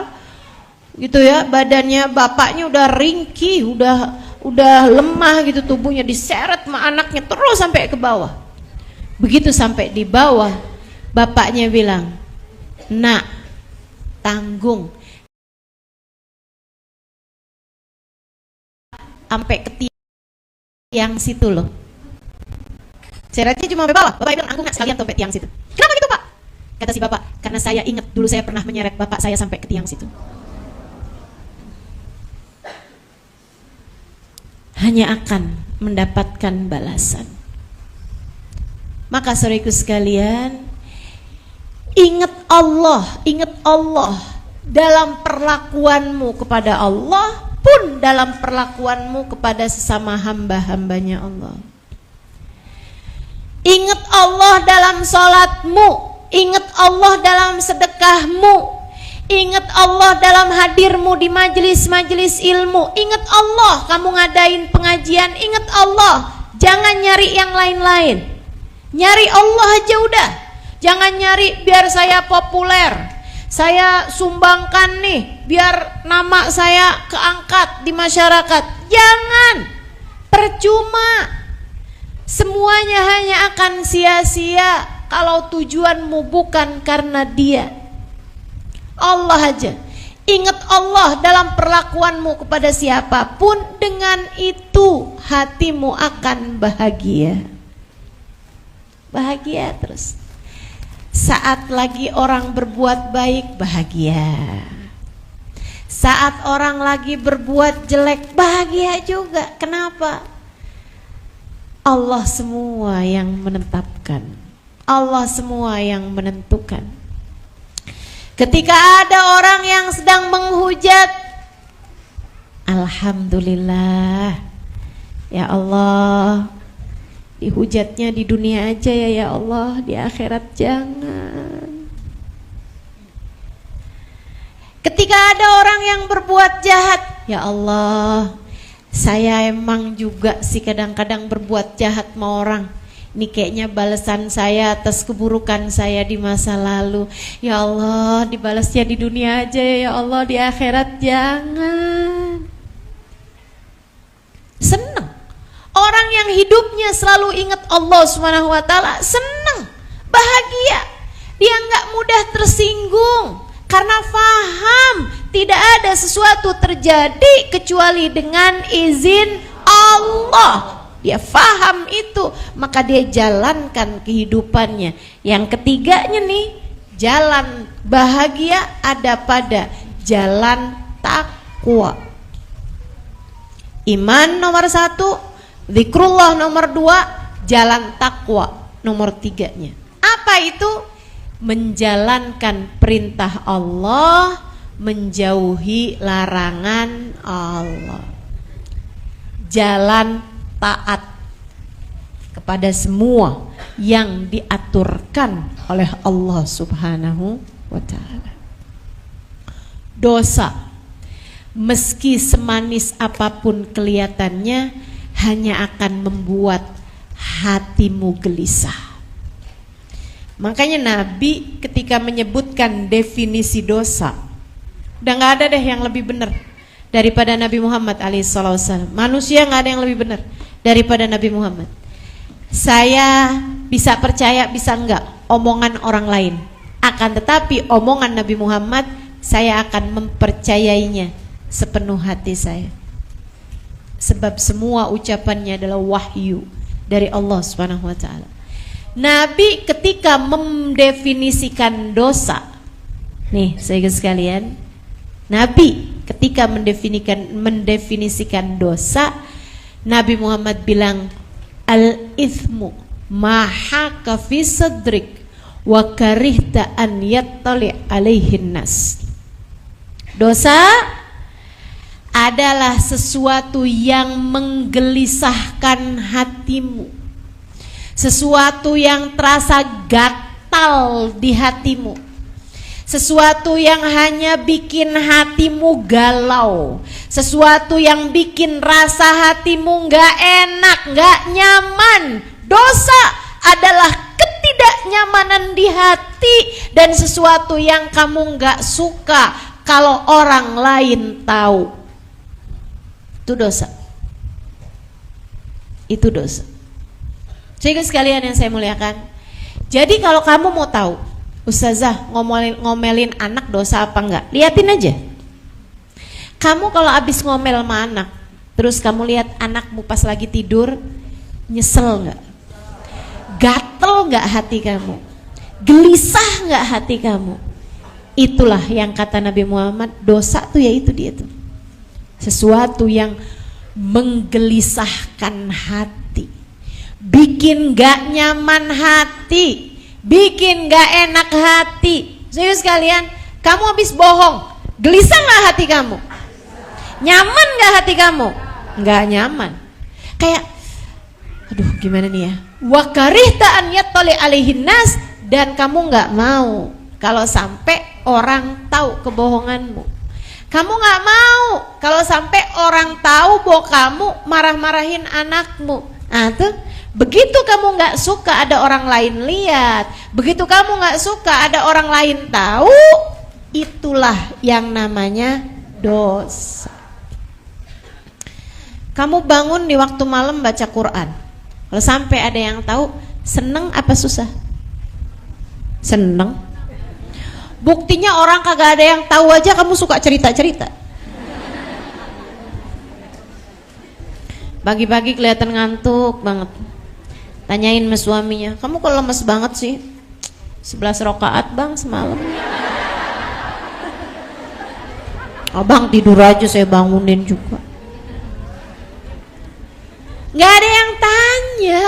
gitu ya, badannya bapaknya udah ringkih, udah lemah gitu tubuhnya, diseret sama anaknya terus sampai ke bawah. Begitu sampai di bawah, bapaknya bilang, "Nak, tanggung sampai ke tiang situ loh." Seretnya cuma sampai bawah. Bapak bilang, "Tanggung nak sekalian sampai tiang situ." "Kenapa gitu Pak?" Kata si bapak, "Karena saya ingat dulu saya pernah menyeret bapak saya sampai ke tiang situ." Hanya akan mendapatkan balasan. Maka saudaraku sekalian, ingat Allah dalam perlakuanmu kepada Allah pun dalam perlakuanmu kepada sesama hamba-hambanya Allah. Ingat Allah dalam sholatmu, ingat Allah dalam sedekahmu, ingat Allah dalam hadirmu di majelis-majelis ilmu, ingat Allah kamu ngadain pengajian, ingat Allah, jangan nyari yang lain-lain, nyari Allah aja udah. Jangan nyari biar saya populer, saya sumbangkan nih biar nama saya keangkat di masyarakat. Jangan, percuma. Semuanya hanya akan sia-sia kalau tujuanmu bukan karena Dia. Allah aja. Ingat Allah dalam perlakuanmu kepada siapapun, dengan itu hatimu akan bahagia. Bahagia terus. Saat lagi orang berbuat baik, bahagia. Saat orang lagi berbuat jelek, bahagia juga. Kenapa? Allah semua yang menetapkan, Allah semua yang menentukan. Ketika ada orang yang sedang menghujat, alhamdulillah, ya Allah, dihujatnya di dunia aja ya Allah, di akhirat jangan. Ketika ada orang yang berbuat jahat, ya Allah, saya emang juga sih kadang-kadang berbuat jahat sama orang. Ini kayaknya balasan saya atas keburukan saya di masa lalu. Ya Allah, dibalasnya di dunia aja ya Allah, di akhirat jangan. Senang. Orang yang hidupnya selalu ingat Allah Subhanahu wa taala senang, bahagia. Dia nggak mudah tersinggung karena faham tidak ada sesuatu terjadi kecuali dengan izin Allah. Dia faham itu, maka dia jalankan kehidupannya. Yang ketiganya nih, jalan bahagia ada pada jalan takwa. Iman nomor 1, zikrullah nomor 2, jalan takwa nomor 3-nya. Apa itu? Menjalankan perintah Allah, menjauhi larangan Allah. Jalan taat kepada semua yang diaturkan oleh Allah Subhanahu wa ta'ala. Dosa, meski semanis apapun kelihatannya, hanya akan membuat hatimu gelisah. Makanya Nabi ketika menyebutkan definisi dosa, udah gak ada deh yang lebih benar daripada Nabi Muhammad alaihissalam. Manusia gak ada yang lebih benar daripada Nabi Muhammad. Saya bisa percaya bisa enggak omongan orang lain, akan tetapi omongan Nabi Muhammad saya akan mempercayainya sepenuh hati saya. Sebab semua ucapannya adalah wahyu dari Allah Subhanahu wa taala. Nabi ketika mendefinisikan dosa, nih saudara sekalian, Nabi ketika mendefinisikan dosa, Nabi Muhammad bilang al-ithmu ma haka fi sadrik wa karihta an yattali alaihin nas. Dosa adalah sesuatu yang menggelisahkan hatimu, sesuatu yang terasa gatal di hatimu, sesuatu yang hanya bikin hatimu galau, sesuatu yang bikin rasa hatimu gak enak, gak nyaman. Dosa adalah ketidaknyamanan di hati dan sesuatu yang kamu gak suka kalau orang lain tahu. Itu dosa. Itu dosa. Jadi sekalian yang saya muliakan, jadi kalau kamu mau tahu Ustazah ngomelin anak dosa apa enggak, liatin aja. Kamu kalau abis ngomel sama anak, terus kamu lihat anakmu pas lagi tidur, nyesel enggak? Gatel enggak hati kamu? Gelisah enggak hati kamu? Itulah yang kata Nabi Muhammad, dosa tuh ya itu dia tuh. Sesuatu yang menggelisahkan hati, bikin gak nyaman hati, bikin gak enak hati. Serius sekalian, kamu habis bohong, gelisah gak hati kamu? Nyaman gak hati kamu? Gak nyaman. Kayak, aduh gimana nih ya, wa karihta an yattali alaihin nas, dan kamu gak mau kalau sampai orang tahu kebohonganmu. Kamu gak mau kalau sampai orang tahu bahwa kamu marah-marahin anakmu. Nah tuh, begitu kamu gak suka ada orang lain lihat, begitu kamu gak suka ada orang lain tahu, itulah yang namanya dosa. Kamu bangun di waktu malam baca Quran, kalau sampai ada yang tahu, seneng apa susah? Seneng. Buktinya orang kagak ada yang tahu aja kamu suka cerita-cerita. Pagi-pagi kelihatan ngantuk banget. Tanyain sama suaminya, kamu kok lemes banget sih? 11 rakaat bang semalam. Abang tidur aja, saya bangunin juga. Gak ada yang tanya.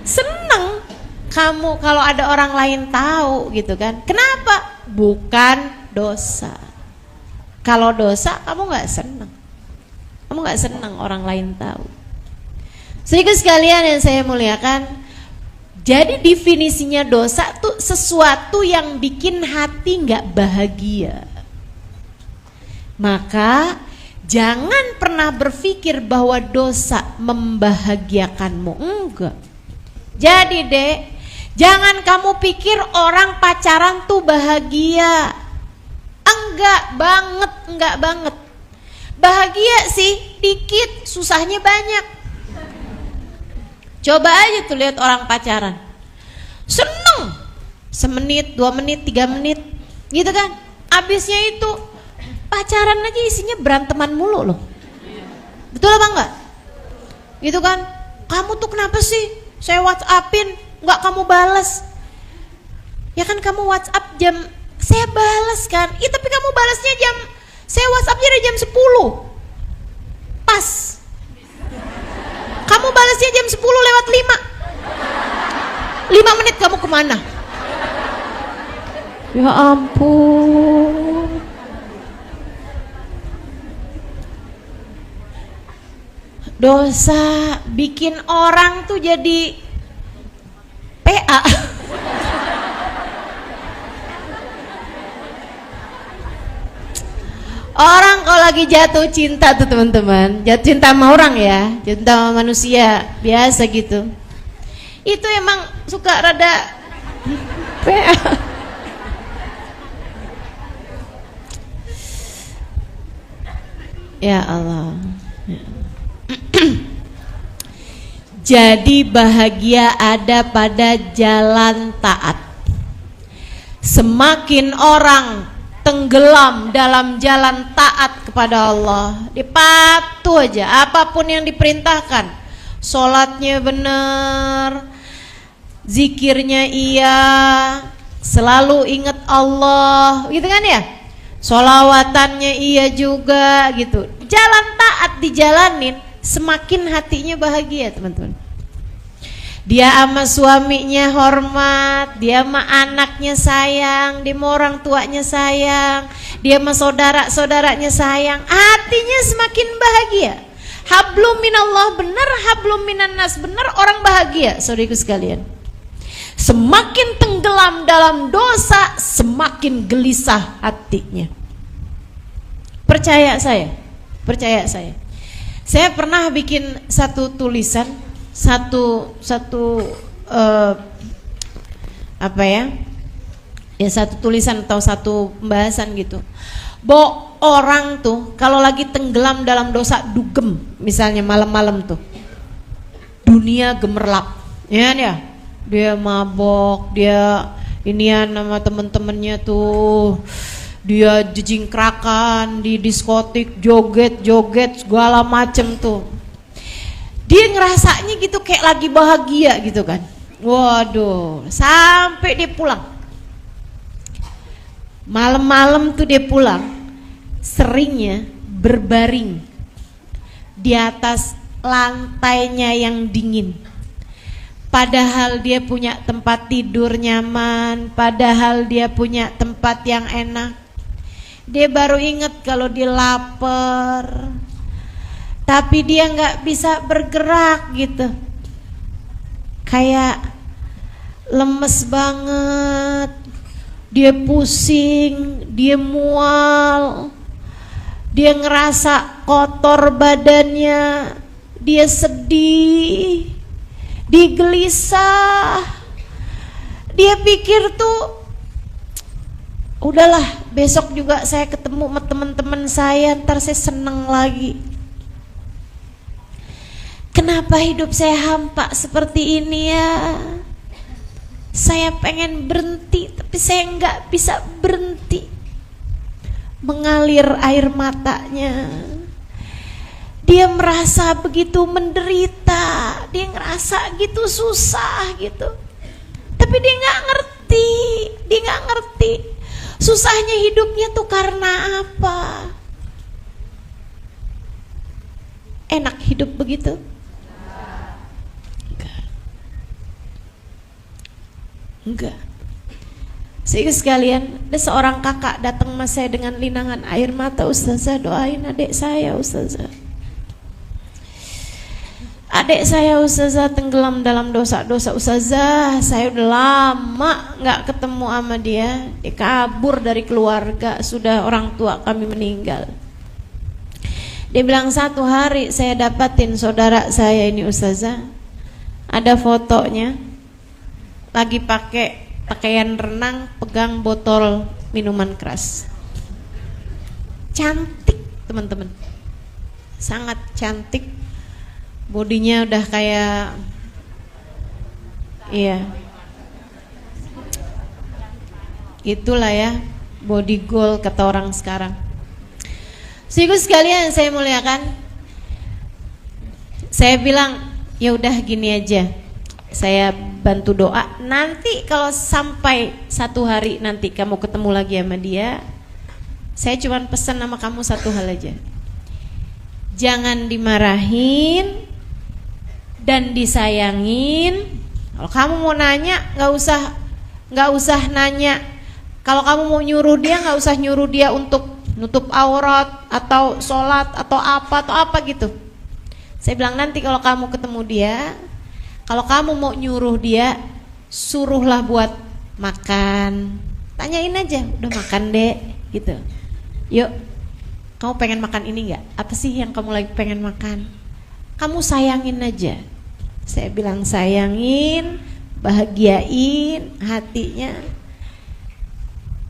Seneng kamu kalau ada orang lain tahu gitu kan. Kenapa? Bukan dosa. Kalau dosa kamu gak seneng. Kamu gak seneng orang lain tahu. Sedikit sekalian yang saya muliakan, jadi definisinya dosa tuh sesuatu yang bikin hati gak bahagia. Maka jangan pernah berpikir bahwa dosa membahagiakanmu. Enggak. Jadi dek, jangan kamu pikir orang pacaran tuh bahagia. Enggak banget. Bahagia sih dikit, susahnya banyak. Coba aja tuh lihat orang pacaran, seneng semenit, 2 menit, 3 menit gitu kan. Abisnya itu pacaran aja isinya beranteman mulu loh. Betul apa enggak? Gitu kan. Kamu tuh kenapa sih? Saya WhatsAppin nggak kamu balas. Ya kan kamu WhatsApp jam, saya balas kan. Iya tapi kamu balasnya jam, saya WhatsAppnya dari jam 10 pas. Kamu balasnya jam 10 lewat 5 menit kamu kemana? Ya ampun. Dosa bikin orang tuh jadi PA. Orang kalau lagi jatuh cinta tuh teman-teman, jatuh cinta sama orang ya, jatuh cinta sama manusia biasa gitu, itu emang suka rada PA. Ya Allah. Jadi bahagia ada pada jalan taat. Semakin orang tenggelam dalam jalan taat kepada Allah, dia patuh aja apapun yang diperintahkan, sholatnya benar, zikirnya iya, selalu ingat Allah, gitu kan ya, sholawatannya iya juga gitu, jalan taat dijalanin, semakin hatinya bahagia teman-teman. Dia sama suaminya hormat, dia sama anaknya sayang, dia sama orang tuanya sayang, dia sama saudara-saudaranya sayang, hatinya semakin bahagia. Hablum minallah benar, hablum minan nas benar, orang bahagia. Saudaraku sekalian, semakin tenggelam dalam dosa, semakin gelisah hatinya. Percaya saya, percaya saya. Saya pernah bikin satu tulisan, satu tulisan atau satu pembahasan gitu, bahwa orang tuh kalau lagi tenggelam dalam dosa dugem, misalnya malam-malam tuh dunia gemerlap, ya dia mabok, dia inian sama temen-temennya tuh, dia jejingkrakan di diskotik, joget-joget segala macem tuh. Dia ngerasanya gitu kayak lagi bahagia gitu kan. Waduh, sampai dia pulang. Malam-malam tuh dia pulang, seringnya berbaring di atas lantainya yang dingin. Padahal dia punya tempat tidur nyaman, padahal dia punya tempat yang enak. Dia baru ingat kalau dia lapar, tapi dia nggak bisa bergerak gitu, kayak lemes banget, dia pusing, dia mual, dia ngerasa kotor badannya, dia sedih, dia gelisah, dia pikir tuh udahlah besok juga saya ketemu sama teman-teman saya, ntar saya seneng lagi. Kenapa hidup saya hampa seperti ini ya? Saya pengen berhenti, tapi saya nggak bisa berhenti. Mengalir air matanya. Dia merasa begitu menderita, dia ngerasa gitu susah gitu. Tapi dia nggak ngerti, susahnya hidupnya tuh karena apa? Enak hidup begitu? Enggak. Sehingga sekalian, ada seorang kakak datang sama saya dengan linangan air mata, Ustazah doain adik saya Ustazah. Adik saya Ustazah tenggelam dalam dosa-dosa Ustazah. Saya udah lama gak ketemu sama dia. Dia kabur dari keluarga, sudah orang tua kami meninggal. Dia bilang satu hari saya dapatin saudara saya ini Ustazah, ada fotonya lagi pakai pakaian renang, pegang botol minuman keras. Cantik teman-teman, sangat cantik. Bodinya udah kayak, iya, itulah ya, body goal kata orang sekarang. Sehingga sekalian saya muliakan, saya bilang ya udah gini aja, saya bantu doa, nanti kalau sampai satu hari nanti kamu ketemu lagi sama dia, saya cuma pesan sama kamu satu hal aja, jangan dimarahin dan disayangin. Kalau kamu mau nanya nggak usah nanya. Kalau kamu mau nyuruh dia, nggak usah nyuruh dia untuk nutup aurat atau sholat atau apa gitu. Saya bilang nanti kalau kamu ketemu dia, kalau kamu mau nyuruh dia, suruhlah buat makan. Tanyain aja, udah makan dek gitu. Yuk, kamu pengen makan ini nggak? Apa sih yang kamu lagi pengen makan? Kamu sayangin aja. Saya bilang sayangin, bahagiain hatinya.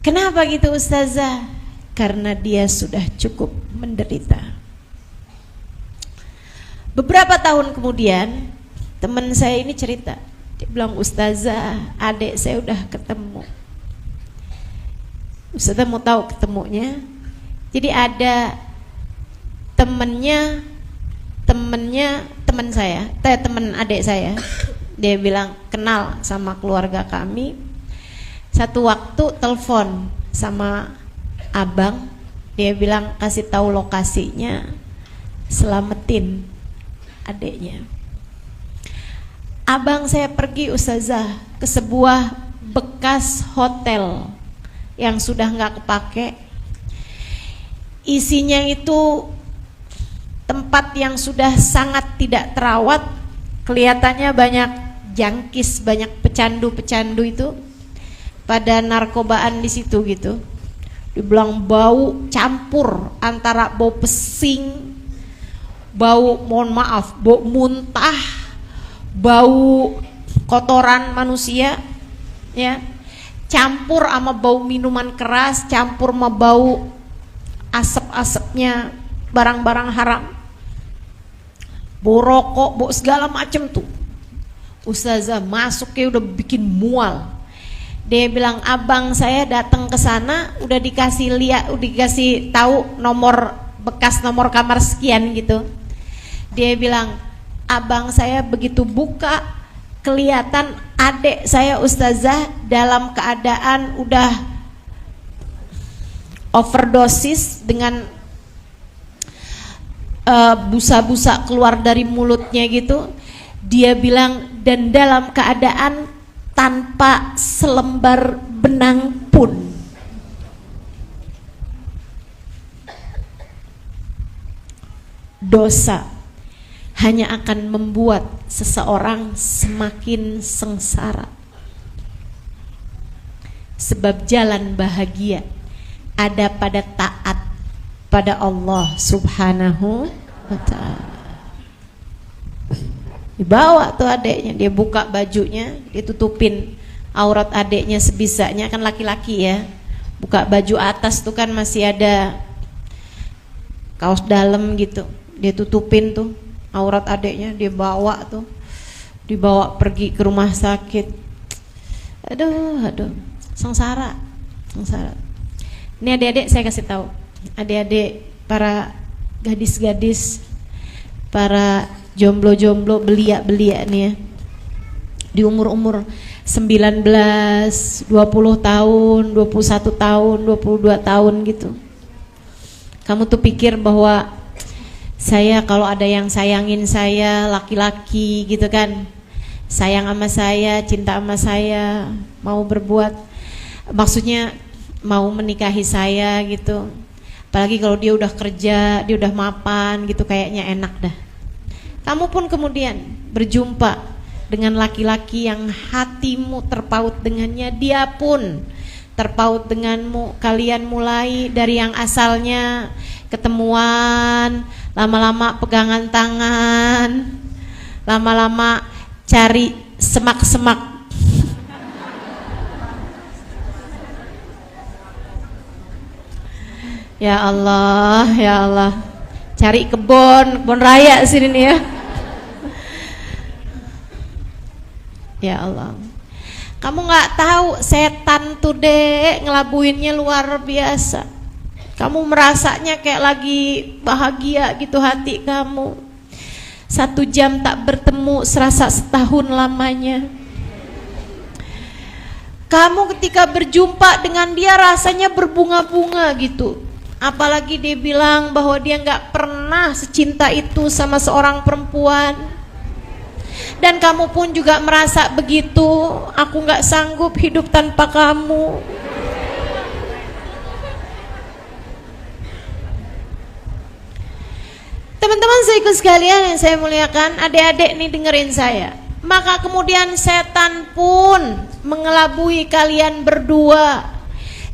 Kenapa gitu Ustazah? Karena dia sudah cukup menderita. Beberapa tahun kemudian, teman saya ini cerita, dia bilang Ustazah, adik saya udah ketemu. Ustazah mau tahu ketemunya. Jadi ada temen adik saya. Dia bilang kenal sama keluarga kami. Satu waktu telepon sama abang, dia bilang kasih tahu lokasinya, selamatin adiknya. Abang saya pergi ustazah ke sebuah bekas hotel yang sudah nggak kepake. Isinya itu tempat yang sudah sangat tidak terawat. Kelihatannya banyak jangkis, banyak pecandu-pecandu itu pada narkobaan di situ gitu. Dibilang bau campur antara bau pesing, bau bau muntah, bau kotoran manusia, ya, campur sama bau minuman keras, campur sama bau asap-asapnya barang-barang haram, bau rokok, bau segala macam tuh. Ustazah masuknya udah bikin mual. Dia bilang abang saya datang ke sana udah dikasih lihat, udah dikasih tahu nomor bekas nomor kamar sekian gitu. Dia bilang abang saya begitu buka kelihatan adik saya ustazah dalam keadaan udah overdosis dengan busa-busa keluar dari mulutnya gitu. Dia bilang dan dalam keadaan tanpa selembar benang pun. Dosa hanya akan membuat seseorang semakin sengsara. Sebab jalan bahagia ada pada taat pada Allah Subhanahu wa ta'ala. Dibawa tuh adeknya, dia buka bajunya, dia tutupin aurat adeknya sebisanya, kan laki-laki ya. Buka baju atas tuh kan masih ada kaos dalam gitu. Dia tutupin tuh aurat adeknya, dia bawa tuh. Dibawa pergi ke rumah sakit. Aduh, sengsara. Ini adik-adik saya kasih tahu. Adik-adik para gadis-gadis, para jomblo-jomblo belia-belia nih ya, di umur-umur 19, 20 tahun, 21 tahun, 22 tahun gitu. Kamu tuh pikir bahwa saya kalau ada yang sayangin saya, laki-laki gitu kan, sayang sama saya, cinta sama saya, mau berbuat, maksudnya mau menikahi saya gitu. Apalagi kalau dia udah kerja, dia udah mapan gitu, kayaknya enak dah. Kamu pun kemudian berjumpa dengan laki-laki yang hatimu terpaut dengannya, dia pun terpaut denganmu. Kalian mulai dari yang asalnya ketemuan, lama-lama pegangan tangan, lama-lama cari semak-semak. Ya Allah, ya Allah. Cari kebun raya sini nih ya. Ya Allah. Kamu nggak tahu setan tuh dek ngelabuinnya luar biasa. Kamu merasanya kayak lagi bahagia gitu hati kamu. 1 jam tak bertemu serasa setahun lamanya. Kamu ketika berjumpa dengan dia rasanya berbunga-bunga gitu. Apalagi dia bilang bahwa dia nggak pernah secinta itu sama seorang perempuan. Dan kamu pun juga merasa begitu. Aku nggak sanggup hidup tanpa kamu. Teman-teman seikus sekalian yang saya muliakan, adik-adik nih dengerin saya. Maka kemudian setan pun mengelabui kalian berdua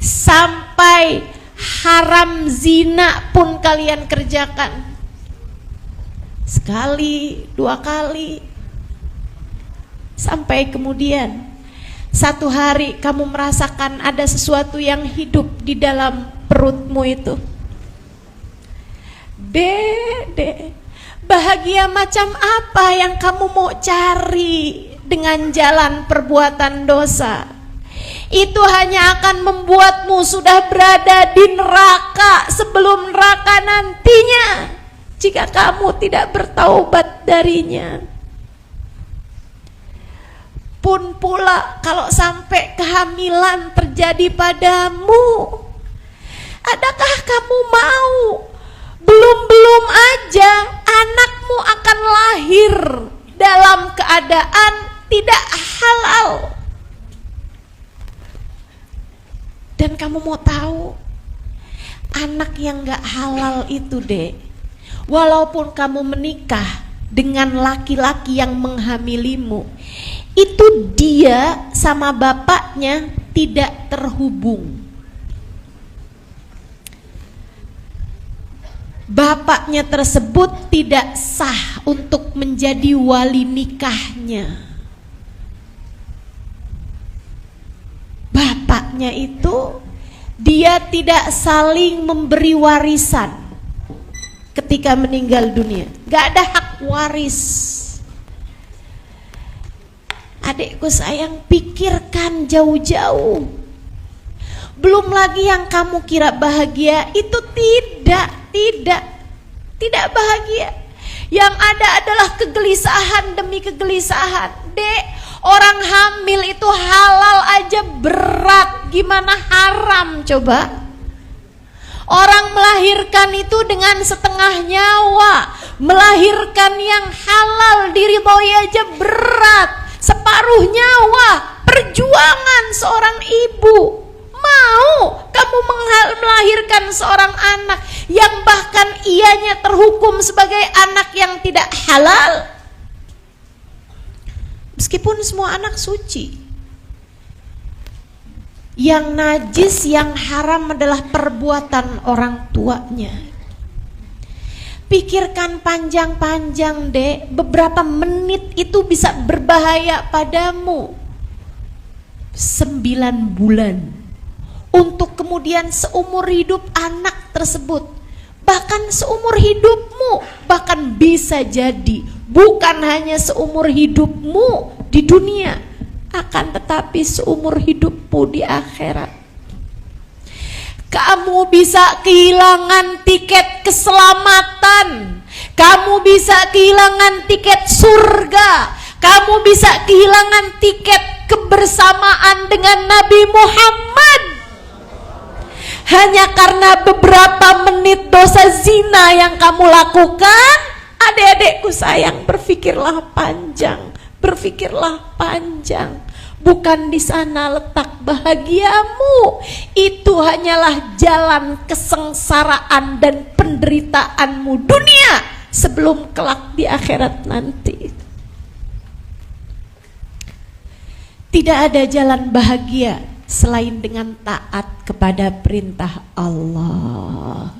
sampai haram zina pun kalian kerjakan. Sekali, 2 kali. Sampai kemudian satu hari kamu merasakan ada sesuatu yang hidup di dalam perutmu itu. Dek, bahagia macam apa yang kamu mau cari dengan jalan perbuatan dosa? itu hanya akan membuatmu sudah berada di neraka sebelum neraka nantinya jika kamu tidak bertaubat darinya. Pun pula kalau sampai kehamilan terjadi padamu, adakah kamu mau belum aja anakmu akan lahir dalam keadaan tidak halal? Dan kamu mau tahu, anak yang gak halal itu dek, walaupun kamu menikah dengan laki-laki yang menghamilimu, itu dia sama bapaknya tidak terhubung. Bapaknya tersebut tidak sah untuk menjadi wali nikahnya. Bapaknya itu dia tidak saling memberi warisan ketika meninggal dunia, gak ada hak waris. Adikku sayang, pikirkan jauh-jauh. Belum lagi yang kamu kira bahagia itu tidak bahagia. Yang ada adalah kegelisahan demi kegelisahan. Dek, orang hamil itu halal aja berat, gimana haram coba? Orang melahirkan itu dengan setengah nyawa, melahirkan yang halal diridhoi aja berat, separuh nyawa, perjuangan seorang ibu. Mau kamu melahirkan seorang anak yang bahkan ianya terhukum sebagai anak yang tidak halal? Meskipun semua anak suci, yang najis, yang haram adalah perbuatan orang tuanya. Pikirkan panjang-panjang dek, beberapa menit itu bisa berbahaya padamu. 9 bulan. Untuk kemudian seumur hidup anak tersebut, bahkan seumur hidupmu, bahkan bisa jadi bukan hanya seumur hidupmu di dunia, akan tetapi seumur hidupmu di akhirat. Kamu bisa kehilangan tiket keselamatan, kamu bisa kehilangan tiket surga, kamu bisa kehilangan tiket kebersamaan dengan Nabi Muhammad hanya karena beberapa menit dosa zina yang kamu lakukan. Adik-adikku sayang, berpikirlah panjang, berpikirlah panjang. Bukan di sana letak bahagiamu. Itu hanyalah jalan kesengsaraan dan penderitaanmu dunia sebelum kelak di akhirat nanti. Tidak ada jalan bahagia selain dengan taat kepada perintah Allah.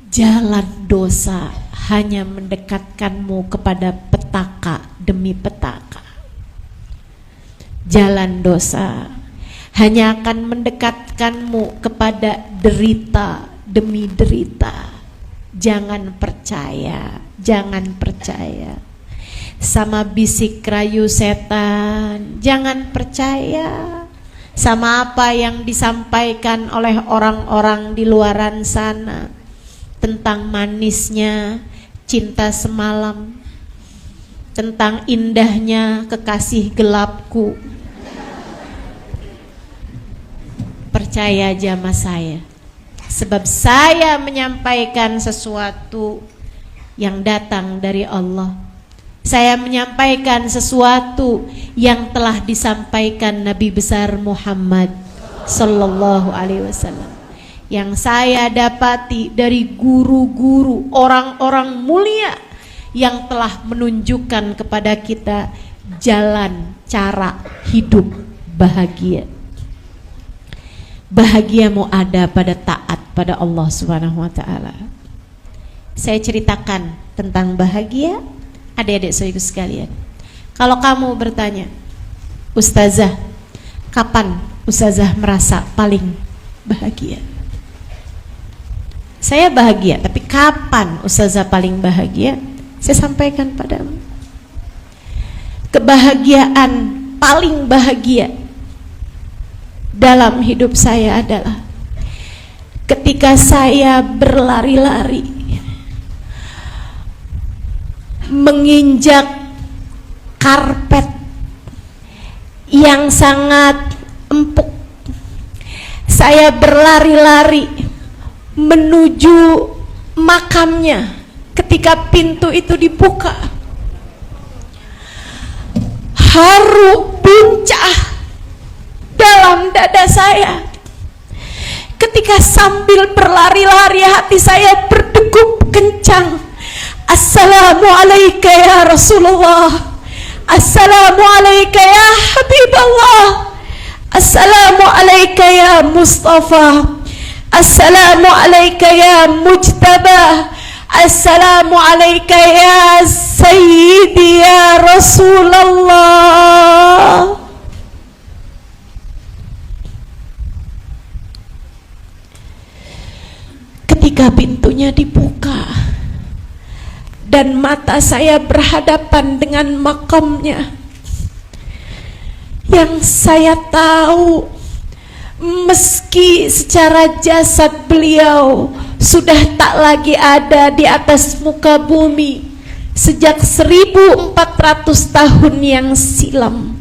Jalan dosa hanya mendekatkanmu kepada petaka demi petaka. Jalan dosa hanya akan mendekatkanmu kepada derita demi derita. Jangan percaya, jangan percaya sama bisik rayu setan, jangan percaya sama apa yang disampaikan oleh orang-orang di luaran sana tentang manisnya cinta semalam, tentang indahnya kekasih gelapku. Percaya aja sama saya, sebab saya menyampaikan sesuatu yang datang dari Allah. Saya menyampaikan sesuatu yang telah disampaikan Nabi besar Muhammad sallallahu alaihi wasallam, yang saya dapati dari guru-guru orang-orang mulia yang telah menunjukkan kepada kita jalan cara hidup bahagia. Bahagiamu ada pada taat pada Allah Subhanahu wa taala. Saya ceritakan tentang bahagia. Adik-adik saudaraku sekalian, kalau kamu bertanya, Ustazah, kapan Ustazah merasa paling bahagia? Saya bahagia, tapi kapan Ustazah paling bahagia? Saya sampaikan padamu. kebahagiaan paling bahagia dalam hidup saya adalah ketika saya berlari-lari menginjak karpet yang sangat empuk. Saya berlari-lari menuju makamnya ketika pintu itu dibuka. Haru buncah dalam dada saya ketika sambil berlari-lari hati saya berdegup kencang. Assalamualaikum ya Rasulullah, Assalamualaikum ya Habiballah, Assalamualaikum ya Mustafa, Assalamualaikum ya Mujtaba, Assalamualaikum ya Sayyidi ya Rasulullah. Ketika pintunya dibuka dan mata saya berhadapan dengan makamnya, yang saya tahu meski secara jasad beliau sudah tak lagi ada di atas muka bumi sejak 1400 tahun yang silam,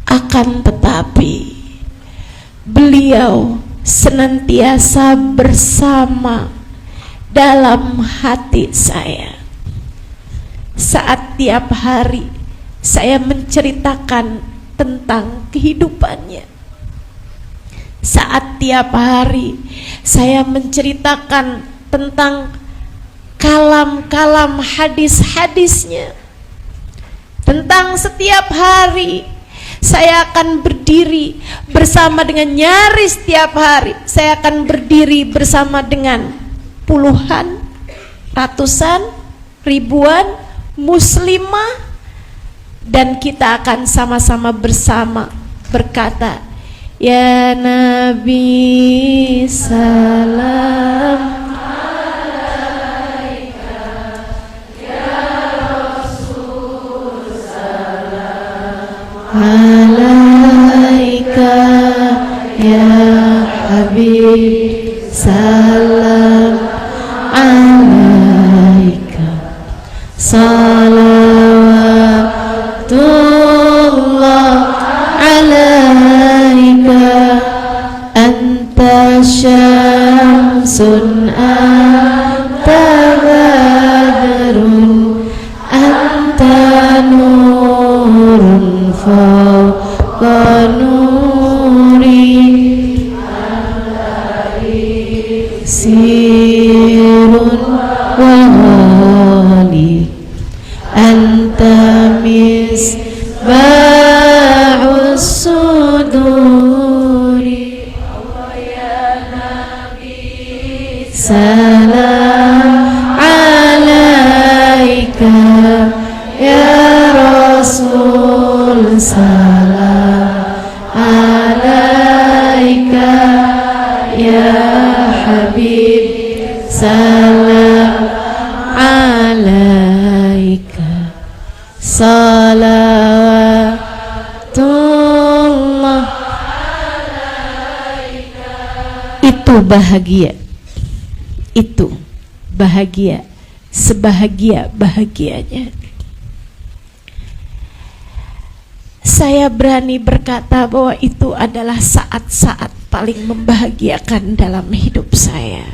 akan tetapi beliau senantiasa bersama dalam hati saya. Saat tiap hari saya menceritakan tentang kehidupannya, saat tiap hari saya menceritakan tentang kalam-kalam hadis-hadisnya, tentang setiap hari saya akan berdiri bersama dengan, nyaris setiap hari saya akan berdiri bersama dengan puluhan, ratusan, ribuan muslimah, dan kita akan sama-sama bersama berkata, ya Nabi salam alaika, ya Rasul salam alaika, ya Habib salam alaika, salawatullah alaika, anta syamsun anta badrun anta nurun fawqa nuri sirun wali anta misbahus suduri. Allah ya Nabi salam alaika, ya Rasul salam alaika, ya Habib salam alaika, salawatullah alaika. Itu bahagia, itu bahagia, sebahagia-bahagianya. Saya berani berkata bahwa itu adalah saat-saat paling membahagiakan dalam hidup saya.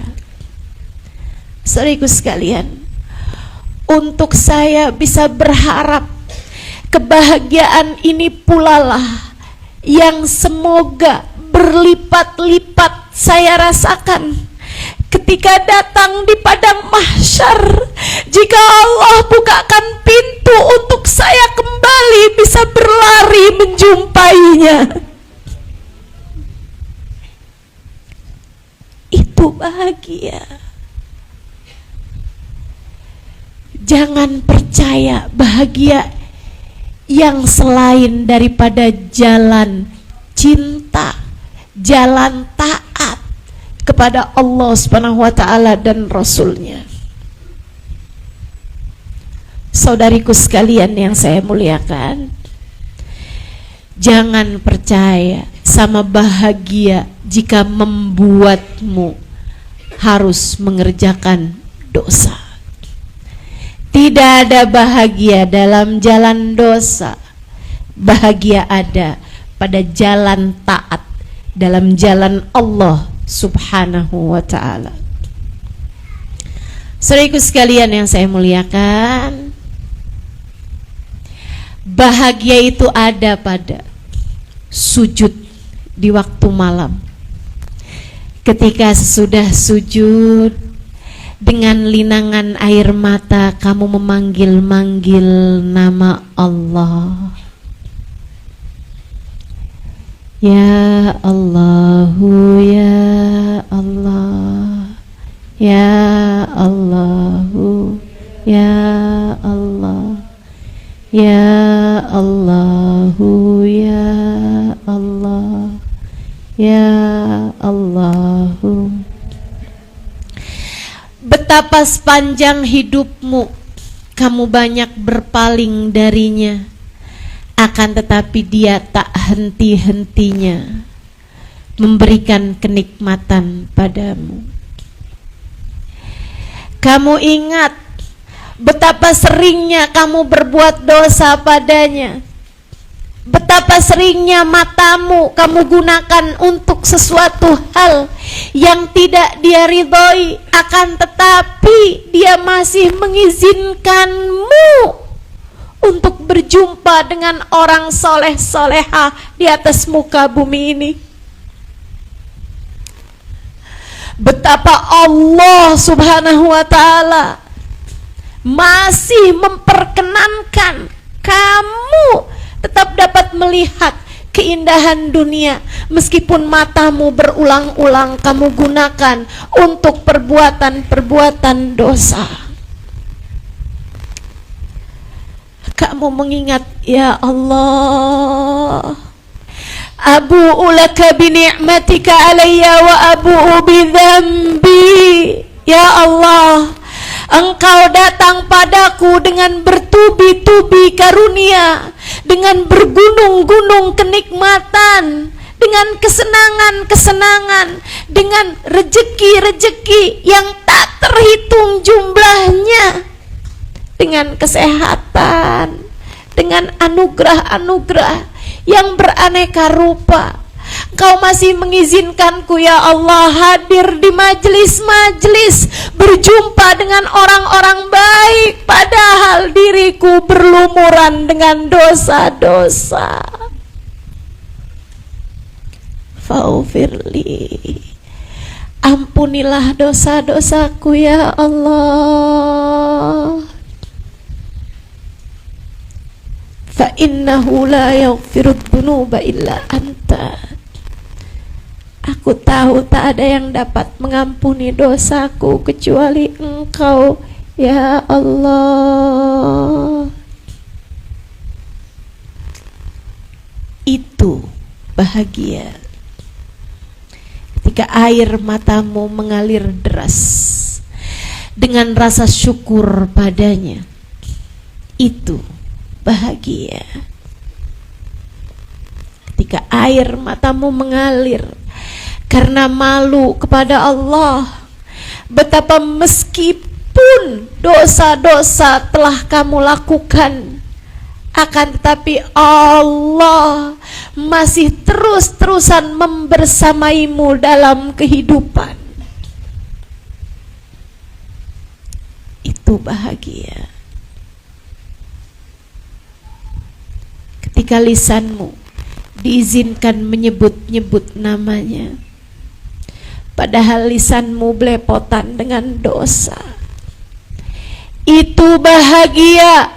Saudaraku sekalian, untuk saya bisa berharap kebahagiaan ini pula lah yang semoga berlipat-lipat saya rasakan ketika datang di padang mahsyar, jika Allah bukakan pintu untuk saya kembali bisa berlari menjumpainya. Itu bahagia. Jangan percaya bahagia yang selain daripada jalan cinta, jalan taat kepada Allah Subhanahu wa ta'ala dan Rasulnya. saudariku sekalian yang saya muliakan, jangan percaya sama bahagia jika membuatmu harus mengerjakan dosa. Tidak ada bahagia dalam jalan dosa. Bahagia ada pada jalan taat, dalam jalan Allah Subhanahu wa ta'ala. Saudaraku sekalian yang saya muliakan, bahagia itu ada pada sujud di waktu malam. Ketika sesudah sujud, dengan linangan air mata kamu memanggil-manggil nama Allah. Ya Allahu ya Allah, ya Allahu ya Allah, ya Allahu ya Allah, ya Allahu. Betapa sepanjang hidupmu kamu banyak berpaling darinya, akan tetapi dia tak henti-hentinya memberikan kenikmatan padamu. Kamu ingat betapa seringnya kamu berbuat dosa padanya, betapa seringnya matamu kamu gunakan untuk sesuatu hal yang tidak dia ridhoi, akan tetapi dia masih mengizinkanmu untuk berjumpa dengan orang soleh-soleha di atas muka bumi ini. Betapa Allah Subhanahu wa ta'ala masih memperkenankan kamu tetap dapat melihat keindahan dunia, meskipun matamu berulang-ulang kamu gunakan untuk perbuatan-perbuatan dosa. Kamu mengingat, ya Allah, abu'u laka bi ni'matika alayya wa abu'u bi dzambi. Ya Allah, Engkau datang padaku dengan bertubi-tubi karunia, dengan bergunung-gunung kenikmatan, dengan kesenangan-kesenangan, dengan rejeki-rejeki yang tak terhitung jumlahnya, dengan kesehatan, dengan anugerah-anugerah yang beraneka rupa. Engkau masih mengizinkanku, ya Allah, hadir di majelis-majelis, berjumpa dengan orang-orang baik, padahal diriku berlumuran dengan dosa-dosa. Faufirli, ampunilah dosa-dosaku ya Allah. Fa innahu la yaghfirud dzunuba illa anta. Aku tahu tak ada yang dapat mengampuni dosaku kecuali Engkau ya Allah. Itu bahagia ketika air matamu mengalir deras dengan rasa syukur padanya. Itu bahagia ketika air matamu mengalir karena malu kepada Allah. Betapa meskipun dosa-dosa telah kamu lakukan, akan tetapi Allah masih terus-terusan membersamaimu dalam kehidupan. Itu bahagia ketika lisanmu diizinkan menyebut-nyebut namanya, padahal lisanmu belepotan dengan dosa. Itu bahagia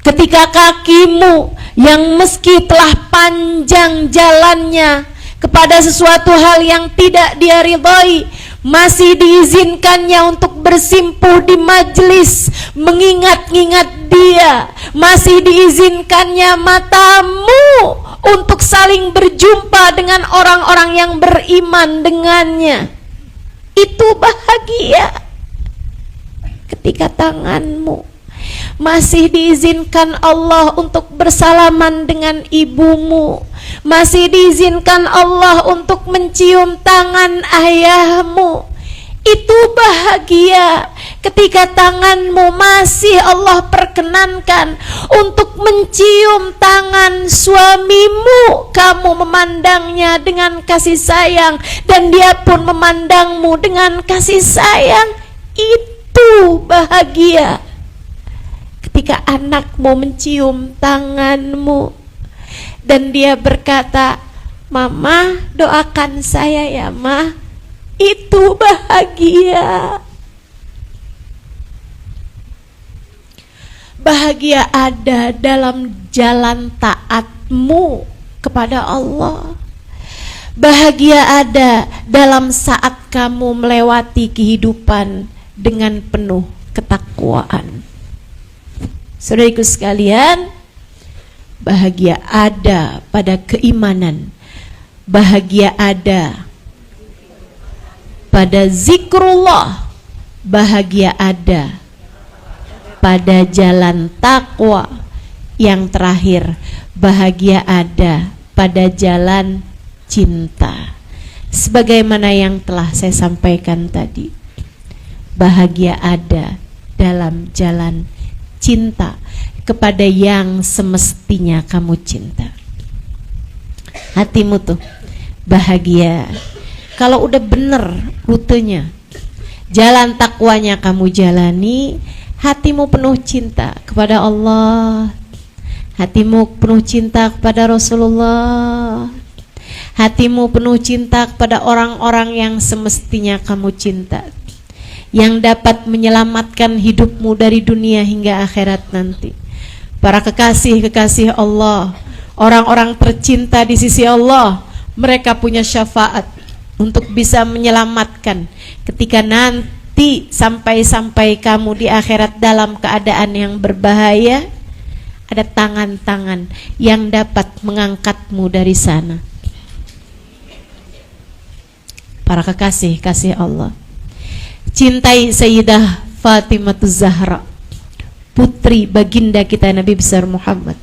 ketika kakimu yang meski telah panjang jalannya kepada sesuatu hal yang tidak dia ridhoi, masih diizinkannya untuk bersimpuh di majelis mengingat-ingat dia, masih diizinkannya matamu untuk saling berjumpa dengan orang-orang yang beriman dengannya. Itu bahagia ketika tanganmu masih diizinkan Allah untuk bersalaman dengan ibumu, masih diizinkan Allah untuk mencium tangan ayahmu. Itu bahagia ketika tanganmu masih Allah perkenankan untuk mencium tangan suamimu. Kamu memandangnya dengan kasih sayang dan dia pun memandangmu dengan kasih sayang. Itu bahagia ketika anakmu mencium tanganmu dan dia berkata, "Mama, doakan saya ya, Ma." Itu bahagia. Bahagia ada dalam jalan taatmu kepada Allah. Bahagia ada dalam saat kamu melewati kehidupan dengan penuh ketakwaan. Saudaraku sekalian, bahagia ada pada keimanan. Bahagia ada pada zikrullah. Bahagia ada pada jalan takwa. Yang terakhir, bahagia ada pada jalan cinta. Sebagaimana yang telah saya sampaikan tadi, bahagia ada dalam jalan cinta kepada yang semestinya kamu cinta. Hatimu tuh bahagia kalau udah bener rutenya, jalan takwanya kamu jalani, hatimu penuh cinta kepada Allah, hatimu penuh cinta kepada Rasulullah, hatimu penuh cinta kepada orang-orang yang semestinya kamu cinta, yang dapat menyelamatkan hidupmu dari dunia hingga akhirat nanti. Para kekasih-kekasih Allah, orang-orang tercinta di sisi Allah, mereka punya syafaat untuk bisa menyelamatkan ketika nanti sampai kamu di akhirat dalam keadaan yang berbahaya. Ada tangan-tangan yang dapat mengangkatmu dari sana. Para kekasih-kasih Allah, cintai Sayyidah Fatimah Zahra, putri baginda kita Nabi besar Muhammad.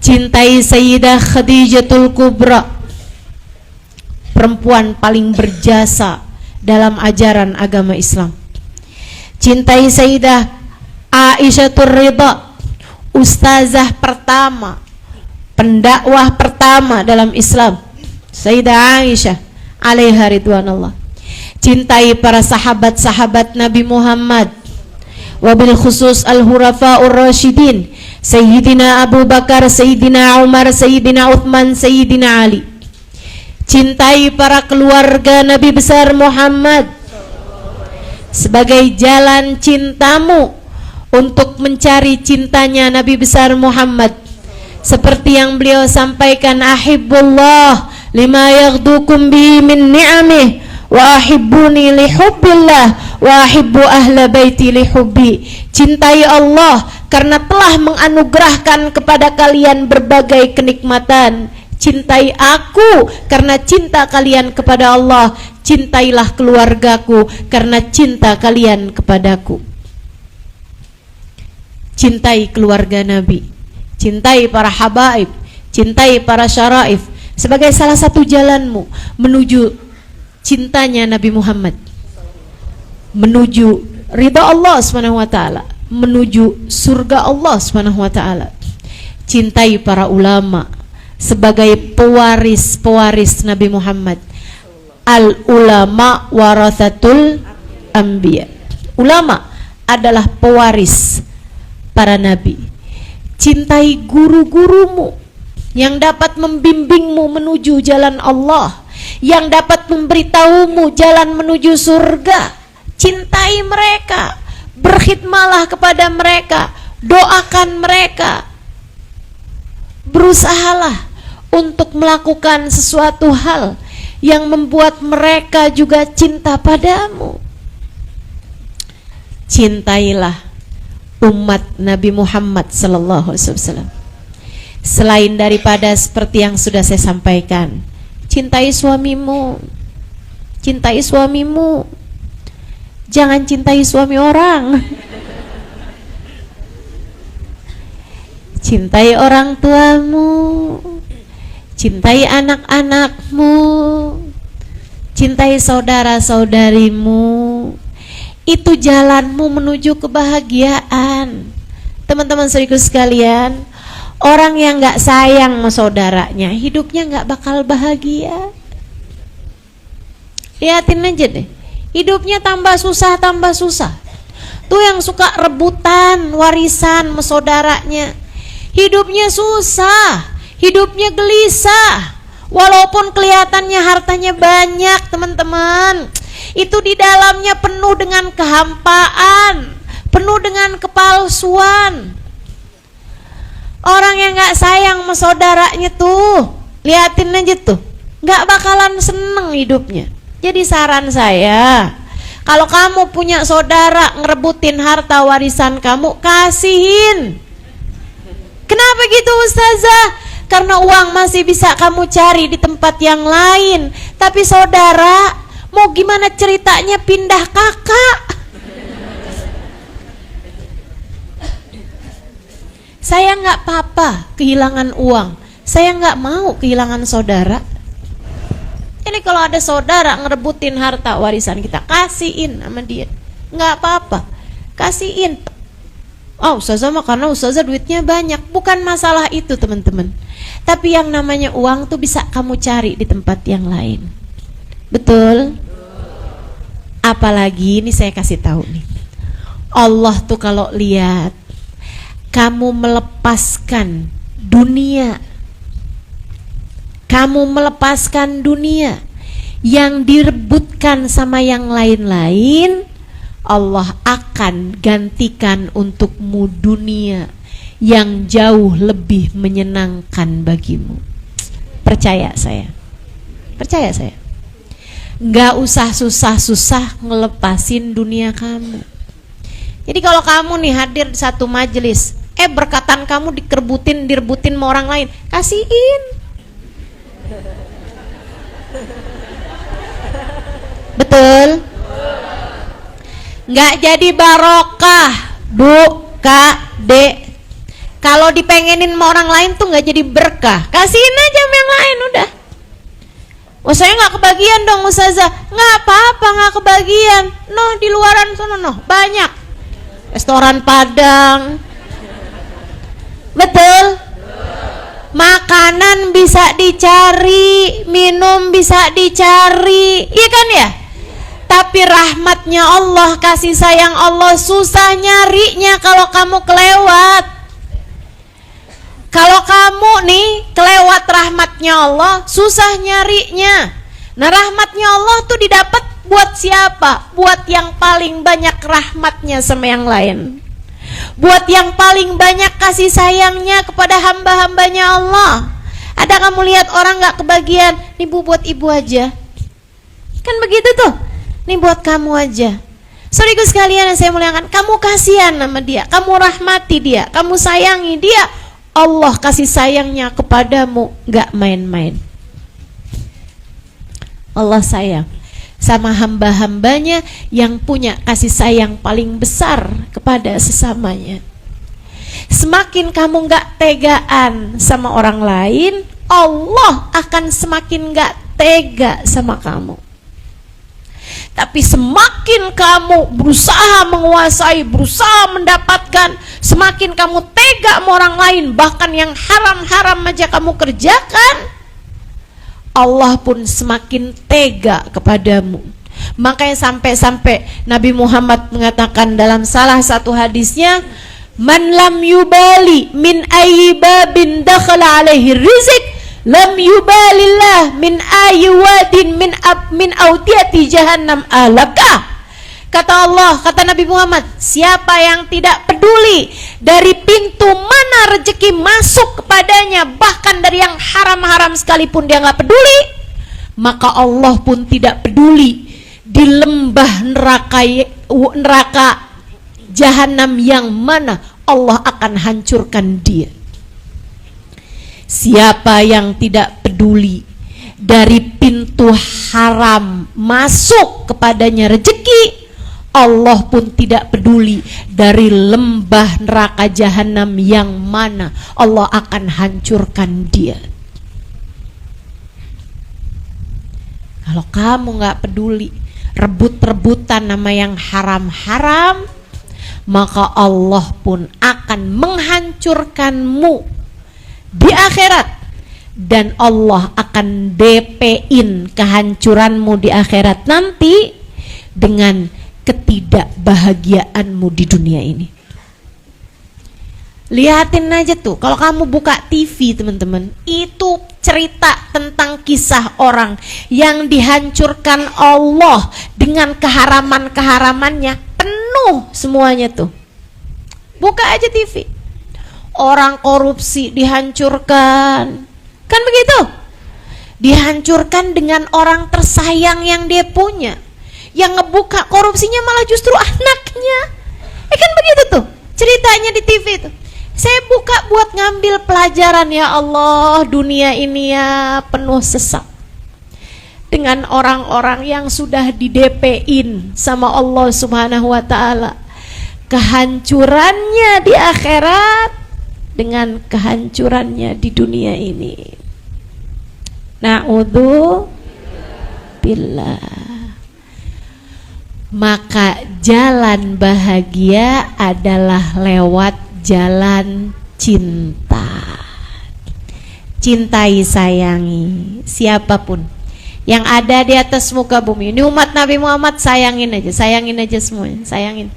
Cintai Sayyidah Khadijatul Kubra, perempuan paling berjasa dalam ajaran agama Islam. Cintai Sayyidah Aisyatur Ridha, ustazah pertama, pendakwah pertama dalam Islam, Sayyidah Aisyah alaiha ridwanullah. Cintai para sahabat-sahabat Nabi Muhammad, wabil khusus al-hurafa'ur rasyidin, Sayyidina Abu Bakar, Sayyidina Umar, Sayyidina Uthman, Sayyidina Ali. Cintai para keluarga Nabi besar Muhammad sebagai jalan cintamu untuk mencari cintanya Nabi besar Muhammad. Seperti yang beliau sampaikan, ahibbullah lima yaghdukum bihi min ni'amih wa ahibbuni li hubbillah wa ahibbu ahla baiti li hubbi. Cintai Allah karena telah menganugerahkan kepada kalian berbagai kenikmatan. Cintai aku karena cinta kalian kepada Allah. Cintailah keluargaku karena cinta kalian kepadaku. Cintai keluarga Nabi, cintai para habaib, cintai para syaraif sebagai salah satu jalanmu menuju cintanya Nabi Muhammad, menuju ridha Allah SWT, menuju surga Allah SWT. Cintai para ulama sebagai pewaris-pewaris Nabi Muhammad. Al ulama warathatul anbiya. Ulama adalah pewaris para nabi. Cintai guru-gurumu yang dapat membimbingmu menuju jalan Allah, yang dapat memberitahumu jalan menuju surga. Cintai mereka, berkhidmatlah kepada mereka, doakan mereka. Berusahalah untuk melakukan sesuatu hal yang membuat mereka juga cinta padamu. Cintailah umat Nabi Muhammad sallallahu alaihi wasallam. Selain daripada seperti yang sudah saya sampaikan, cintai suamimu. Cintai suamimu. Jangan cintai suami orang. cintai orang tuamu, cintai anak-anakmu, cintai saudara-saudarimu. Itu jalanmu menuju kebahagiaan. Teman-teman saudaraku sekalian, orang yang gak sayang sama saudaranya, hidupnya gak bakal bahagia. Lihatin aja deh, hidupnya tambah susah. Tuh yang suka rebutan warisan sama saudaranya, hidupnya susah, hidupnya gelisah. Walaupun kelihatannya hartanya banyak, teman-teman, itu di dalamnya penuh dengan kehampaan, penuh dengan kepalsuan. Orang yang gak sayang sama saudaranya tuh, liatin aja tuh, gak bakalan seneng hidupnya. Jadi saran saya, kalau kamu punya saudara ngerebutin harta warisan kamu, kasihin. Kenapa gitu Ustazah? Karena uang masih bisa kamu cari di tempat yang lain. Tapi saudara, mau gimana ceritanya pindah kakak? Saya nggak apa-apa kehilangan uang, saya nggak mau kehilangan saudara. Jadi kalau ada saudara ngerebutin harta warisan kita, kasihin sama dia, nggak apa-apa, kasihin. Oh Ustazah mah karena Ustazah duitnya banyak. Bukan masalah itu teman-teman, tapi yang namanya uang tuh bisa kamu cari di tempat yang lain. Betul? Apalagi ini saya kasih tahu nih, Allah tuh kalau lihat kamu melepaskan dunia, kamu melepaskan dunia yang direbutkan sama yang lain-lain, Allah akan gantikan untukmu dunia yang jauh lebih menyenangkan bagimu. Percaya saya, percaya saya. Nggak usah susah-susah ngelepasin dunia kamu. Jadi kalau kamu nih hadir di satu majelis, berkatan kamu direbutin sama orang lain, kasihin. Betul? Nggak jadi barokah, Bu, Kak, Dek. Kalau dipengenin sama orang lain tuh nggak jadi berkah. Kasihin aja sama yang lain udah. Oh saya nggak kebagian dong Ustazah. Nggak apa-apa, nggak kebagian. Noh di luaran sana noh banyak restoran Padang. Betul? Makanan bisa dicari, minum bisa dicari, iya kan ya? Tapi rahmatnya Allah, kasih sayang Allah susah nyarinya kalau kamu kelewat. Kalau kamu nih kelewat rahmatnya Allah, susah nyarinya. Nah rahmatnya Allah tuh didapat buat siapa? Buat yang paling banyak rahmatnya sama yang lain, buat yang paling banyak kasih sayangnya kepada hamba-hambanya Allah. Ada kamu lihat orang gak kebagian, nih Bu buat ibu aja, kan begitu tuh, nih buat kamu aja. Saudaraku sekalian yang saya muliakan, kamu kasihan sama dia, kamu rahmati dia, kamu sayangi dia, Allah kasih sayangnya kepadamu gak main-main. Allah sayang sama hamba-hambanya yang punya kasih sayang paling besar kepada sesamanya. Semakin kamu gak tegaan sama orang lain, Allah akan semakin gak tega sama kamu. Tapi semakin kamu berusaha menguasai, berusaha mendapatkan, semakin kamu tega sama orang lain, bahkan yang haram-haram aja kamu kerjakan, Allah pun semakin tega kepadamu. Makanya sampai-sampai Nabi Muhammad mengatakan dalam salah satu hadisnya, man lam yubali min ayyi babin dakhala alaihi rizq lam yubalillah min ayyi wadin min audiyati jahannam alaka. Kata Allah, kata Nabi Muhammad, siapa yang tidak peduli dari pintu mana rezeki masuk kepadanya, bahkan dari yang haram-haram sekalipun dia nggak peduli, maka Allah pun tidak peduli di lembah neraka jahanam yang mana Allah akan hancurkan dia. Siapa yang tidak peduli dari pintu haram masuk kepadanya rezeki, Allah pun tidak peduli dari lembah neraka jahanam yang mana Allah akan hancurkan dia. Kalau kamu gak peduli, rebut-rebutan nama yang haram-haram, maka Allah pun akan menghancurkanmu di akhirat, dan Allah akan DP-in kehancuranmu di akhirat nanti dengan ketidakbahagiaanmu di dunia ini. Lihatin aja tuh, kalau kamu buka TV teman-teman, itu cerita tentang kisah orang yang dihancurkan Allah dengan keharaman-keharamannya, penuh semuanya tuh. Buka aja TV, orang korupsi dihancurkan, kan begitu? Dihancurkan dengan orang tersayang yang dia punya. Yang ngebuka korupsinya malah justru anaknya. Kan begitu tuh ceritanya di TV tuh. Saya buka buat ngambil pelajaran, ya Allah, dunia ini ya penuh sesak dengan orang-orang yang sudah di-DP-in sama Allah Subhanahu wa taala. Kehancurannya di akhirat dengan kehancurannya di dunia ini. Na'udzubillah. Maka jalan bahagia adalah lewat jalan cinta. Cintai, sayangi siapapun yang ada di atas muka bumi. Ini umat Nabi Muhammad, sayangin aja semuanya. Sayangin.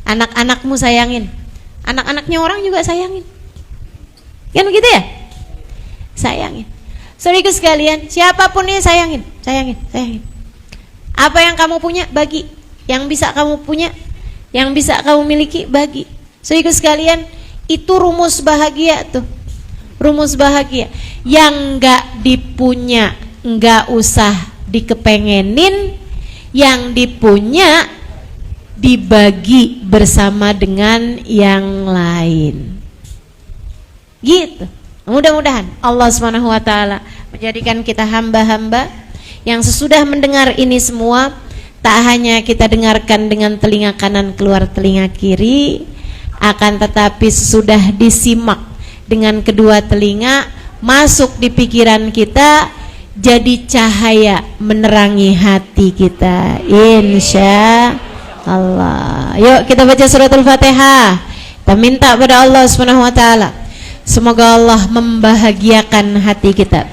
Anak-anakmu sayangin. Anak-anaknya orang juga sayangin. Kan begitu ya? Sayangin. Saudaraku sekalian, siapapun ini sayangin. Apa yang kamu punya bagi, yang bisa kamu punya, yang bisa kamu miliki bagi. Saudaraku sekalian, itu rumus bahagia tuh. Rumus bahagia. Yang enggak dipunya enggak usah dikepengenin, yang dipunya dibagi bersama dengan yang lain. Gitu. Mudah-mudahan Allah Subhanahu wa taala menjadikan kita hamba-hamba yang sesudah mendengar ini semua, tak hanya kita dengarkan dengan telinga kanan keluar telinga kiri, akan tetapi sesudah disimak dengan kedua telinga, masuk di pikiran kita, jadi cahaya menerangi hati kita, insya Allah. Yuk kita baca suratul Fatihah. Kita minta pada Allah Subhanahu wa taala, semoga Allah membahagiakan hati kita,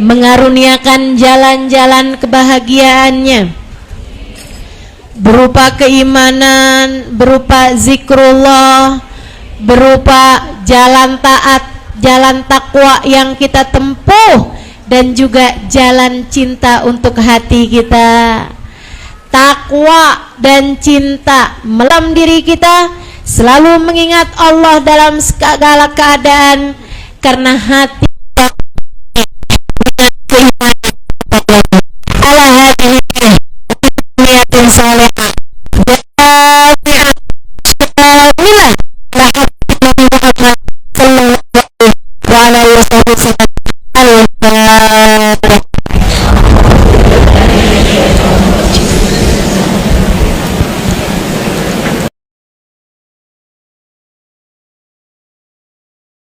mengaruniakan jalan-jalan kebahagiaannya berupa keimanan, berupa zikrullah, berupa jalan taat, jalan takwa yang kita tempuh, dan juga jalan cinta untuk hati kita. Takwa dan cinta melam diri kita, selalu mengingat Allah dalam segala keadaan, karena hati ala hati niyatin saleh